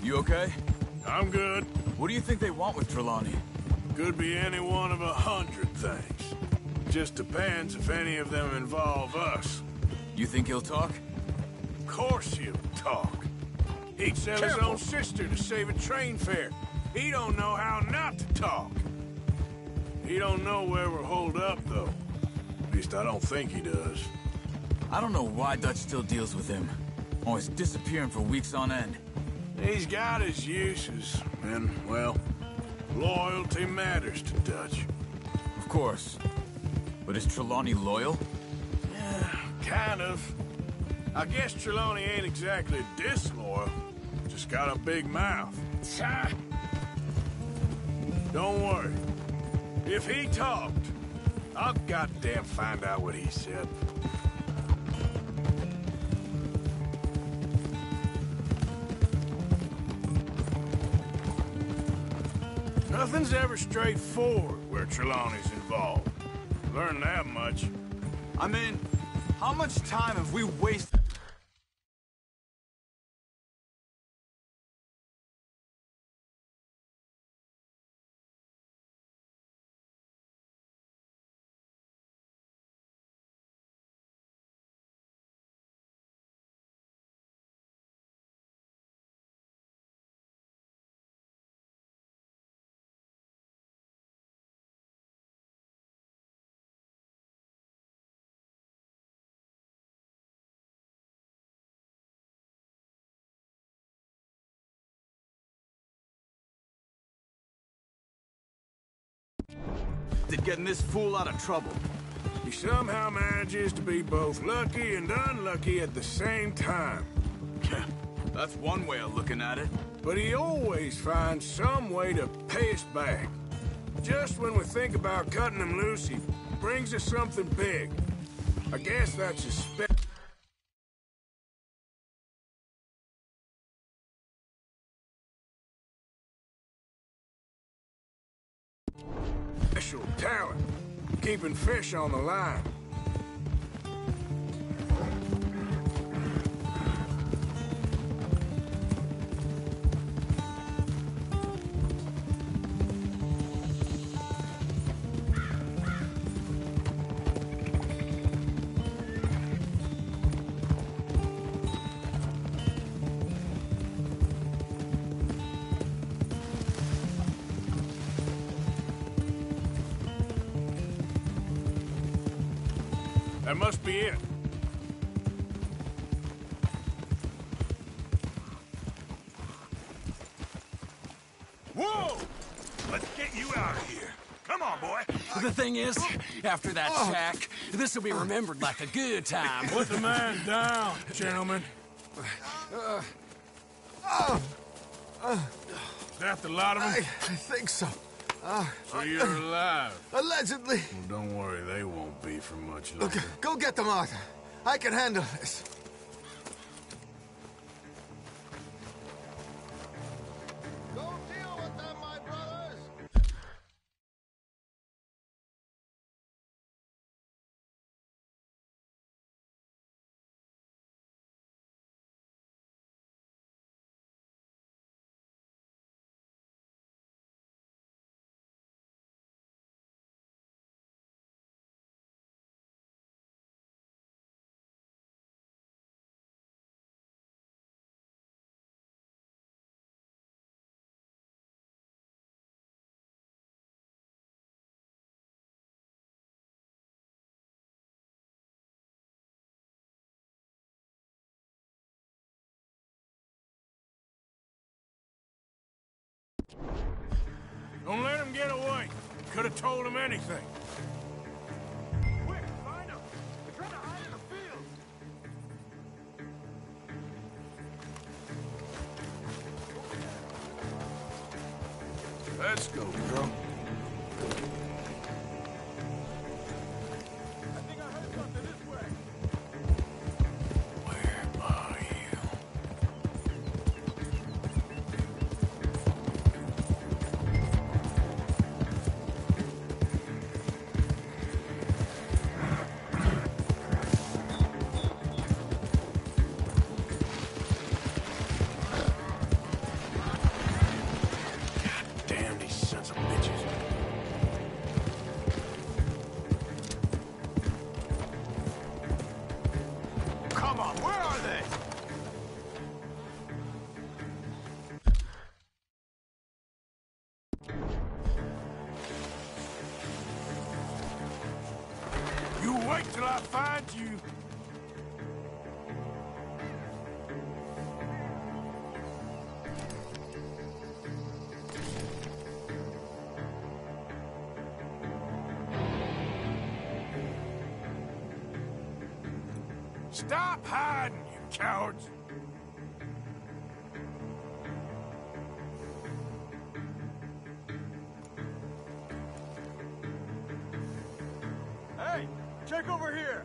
You okay? I'm good. What do you think they want with Trelawney? Could be any one of 100 things. Just depends if any of them involve us. You think he'll talk? Of course he'll talk. He'd sell his own sister to save a train fare. He don't know how not to talk. He don't know where we're holed up, though. At least I don't think he does. I don't know why Dutch still deals with him. Always disappearing for weeks on end. He's got his uses, and, well, loyalty matters to Dutch. Of course. But is Trelawney loyal? Yeah, kind of. I guess Trelawney ain't exactly disloyal. Just got a big mouth. Don't worry. If he talked, I'll goddamn find out what he said. Nothing's ever straightforward where Trelawney's involved. Learned that much. I mean, how much time have we wasted? Getting this fool out of trouble. He somehow manages to be both lucky and unlucky at the same time. That's one way of looking at it. But he always finds some way to pay us back. Just when we think about cutting him loose, he brings us something big. I guess that's his special talent, keeping fish on the line. That must be it. Whoa! Let's get you out of here. Come on, boy. The thing is, after that shack, this will be remembered like a good time. Put the man down, gentlemen. That the lot of them? I think so. So you're alive? Allegedly. Well, don't worry, they won't be for much longer. Look, go get them, Arthur. I can handle this. Go deal with them, my brothers. Don't let him get away. Could have told him anything. Quick, find them. They're trying to hide in the field. Let's go, girl. I think I heard something this way. Where are you? Come on, where are they? You wait till I find you. Stop hiding, you cowards! Hey, check over here.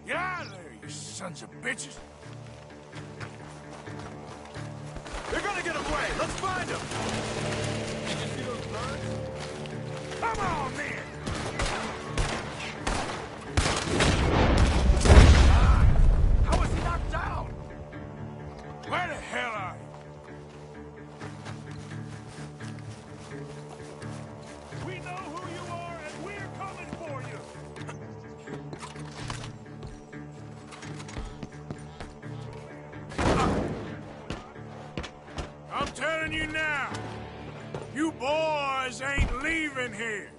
Get out of there, you sons of bitches! They're gonna get away! Let's find them! Did you see those birds? Come on, then! How was he knocked down? Where the hell are you? We know who you are, and we're coming for you! I'm telling you now, you boys ain't leaving here.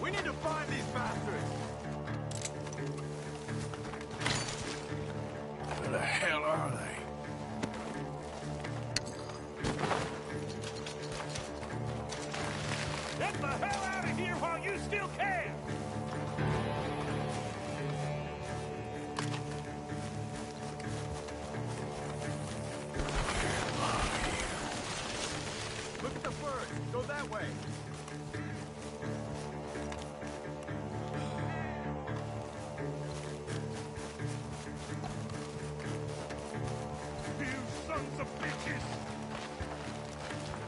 We need to find these bastards! Where the hell are they? Get the hell out of here while you still can! Look at the birds! Go that way! You sons of bitches!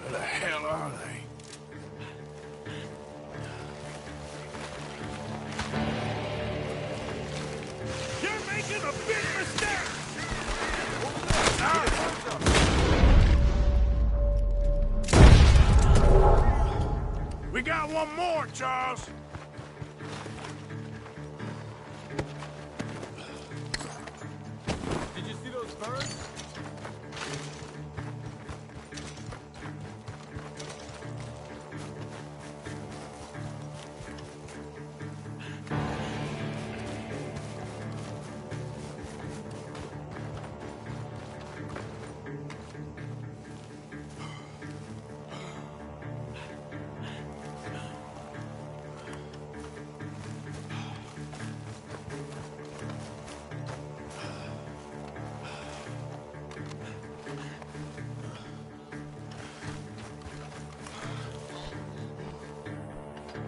Where the hell are they? You're making a big mistake! We got one more, Charles. Did you see those birds?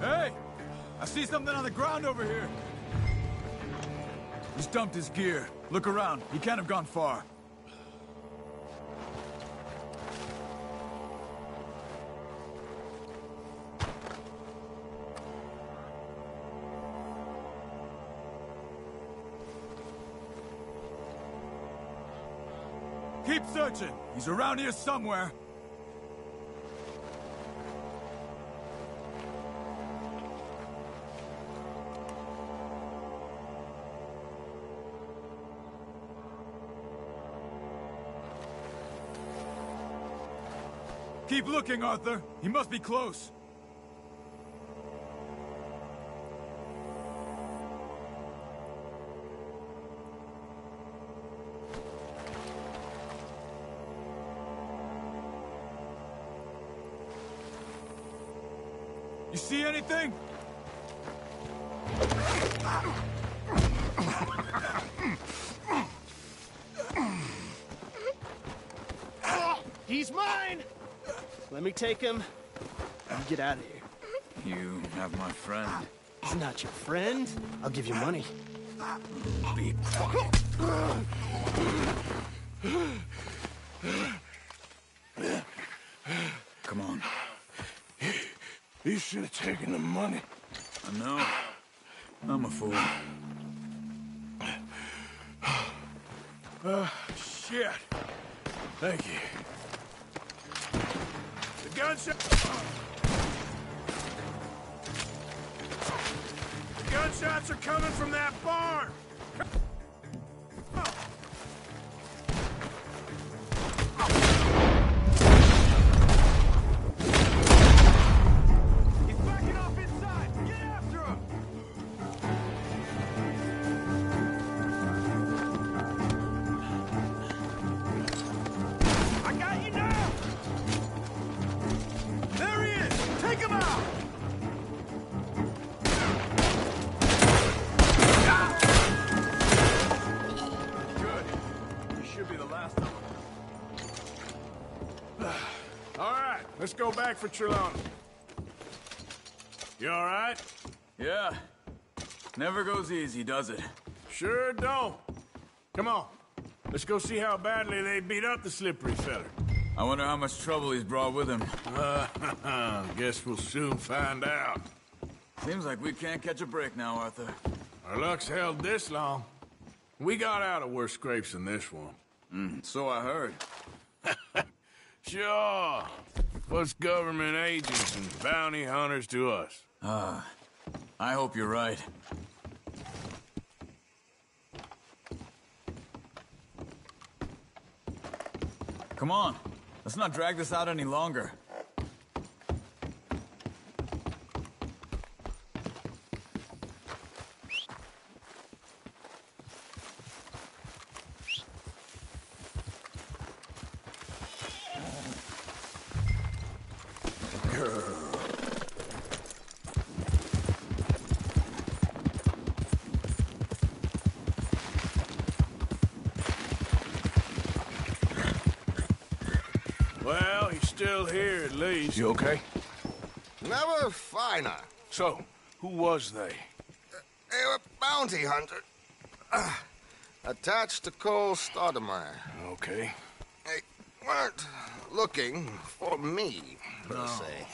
Hey! I see something on the ground over here. He's dumped his gear. Look around. He can't have gone far. Keep searching. He's around here somewhere. Keep looking, Arthur. He must be close. You see anything? He's mine! Let me take him. You get out of here. You have my friend. He's not your friend. I'll give you money. Be quiet. Come on. You should have taken the money. I know. I'm a fool. Shit. Thank you. The gunshot... The gunshots are coming from that barn! He's backing off inside! Get after him! I got you now! There he is! Take him out! right, let's go back for Trelawney. You all right? Yeah. Never goes easy, does it? Sure don't. Come on. Let's go see how badly they beat up the slippery feller. I wonder how much trouble he's brought with him. Guess we'll soon find out. Seems like we can't catch a break now, Arthur. Our luck's held this long. We got out of worse scrapes than this one. So I heard. Sure. What's government agents and bounty hunters to us? I hope you're right. Come on. Let's not drag this out any longer. Well, he's still here at least. You okay? Never finer. So, who was they? They were bounty hunters. Attached to Cole Stoudemire. Okay. They weren't looking for me, per se.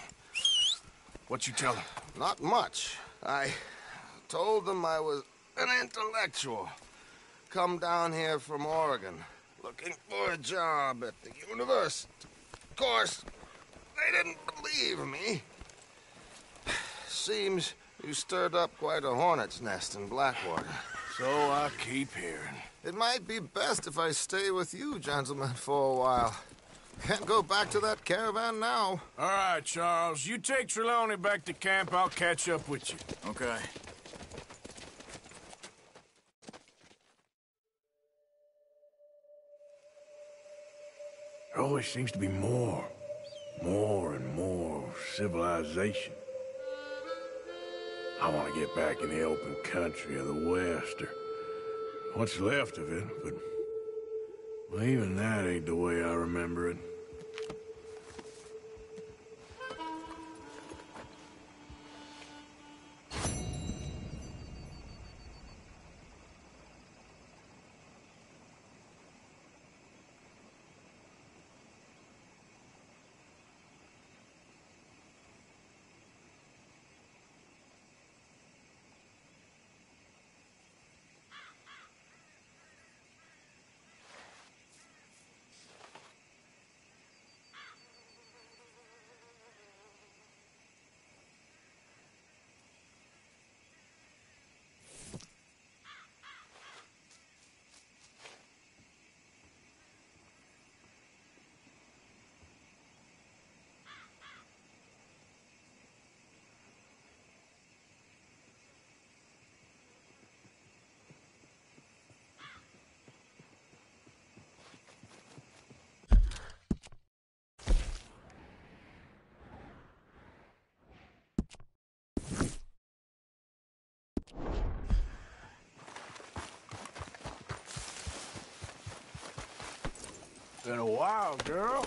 What you tell them? Not much. I told them I was an intellectual. Come down here from Oregon, looking for a job at the university. Of course, they didn't believe me. Seems you stirred up quite a hornet's nest in Blackwater. So I keep hearing. It might be best if I stay with you, gentlemen, for a while. Can't go back to that caravan now. All right, Charles. You take Trelawney back to camp. I'll catch up with you. Okay. There always seems to be more and more civilization. I want to get back in the open country of the West, or what's left of it, but well, even that ain't the way I remember it. Been a while, girl.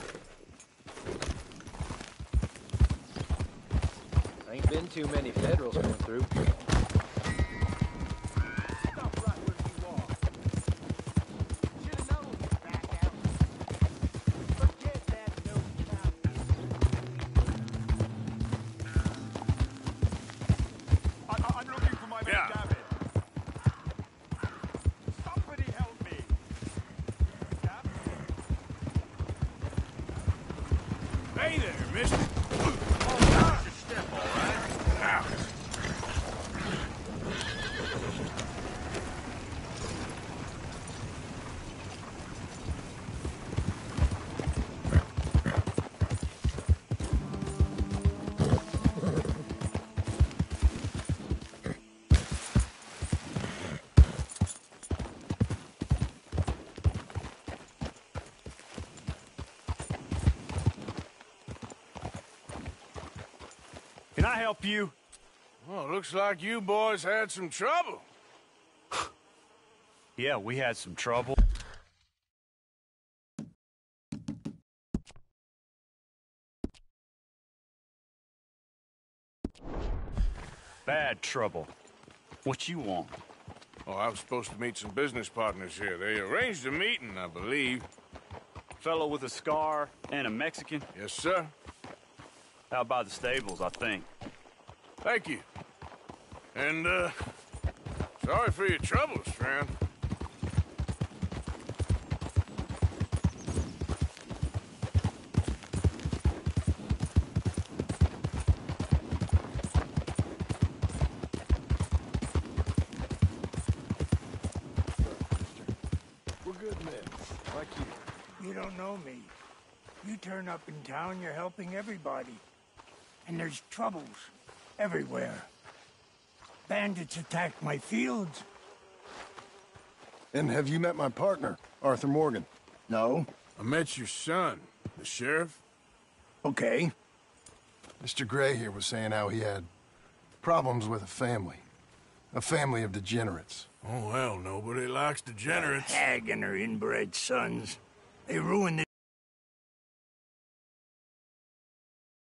Ain't been too many Federals going through. Hey there, mister. Step, all right? Now. Can I help you? Well, looks like you boys had some trouble. Yeah, we had some trouble. Bad trouble. What you want? Oh, I was supposed to meet some business partners here. They arranged a meeting, I believe. Fellow with a scar and a Mexican? Yes, sir. Out by the stables, I think. Thank you. And, sorry for your troubles, friend. We're good men, like you. You don't know me. You turn up in town, you're helping everybody. And there's troubles everywhere. Bandits attacked my fields. And have you met my partner, Arthur Morgan? No. I met your son, the sheriff. Okay. Mr. Gray here was saying how he had problems with a family of degenerates. Oh, well, nobody likes degenerates. Hag and her inbred sons. They ruined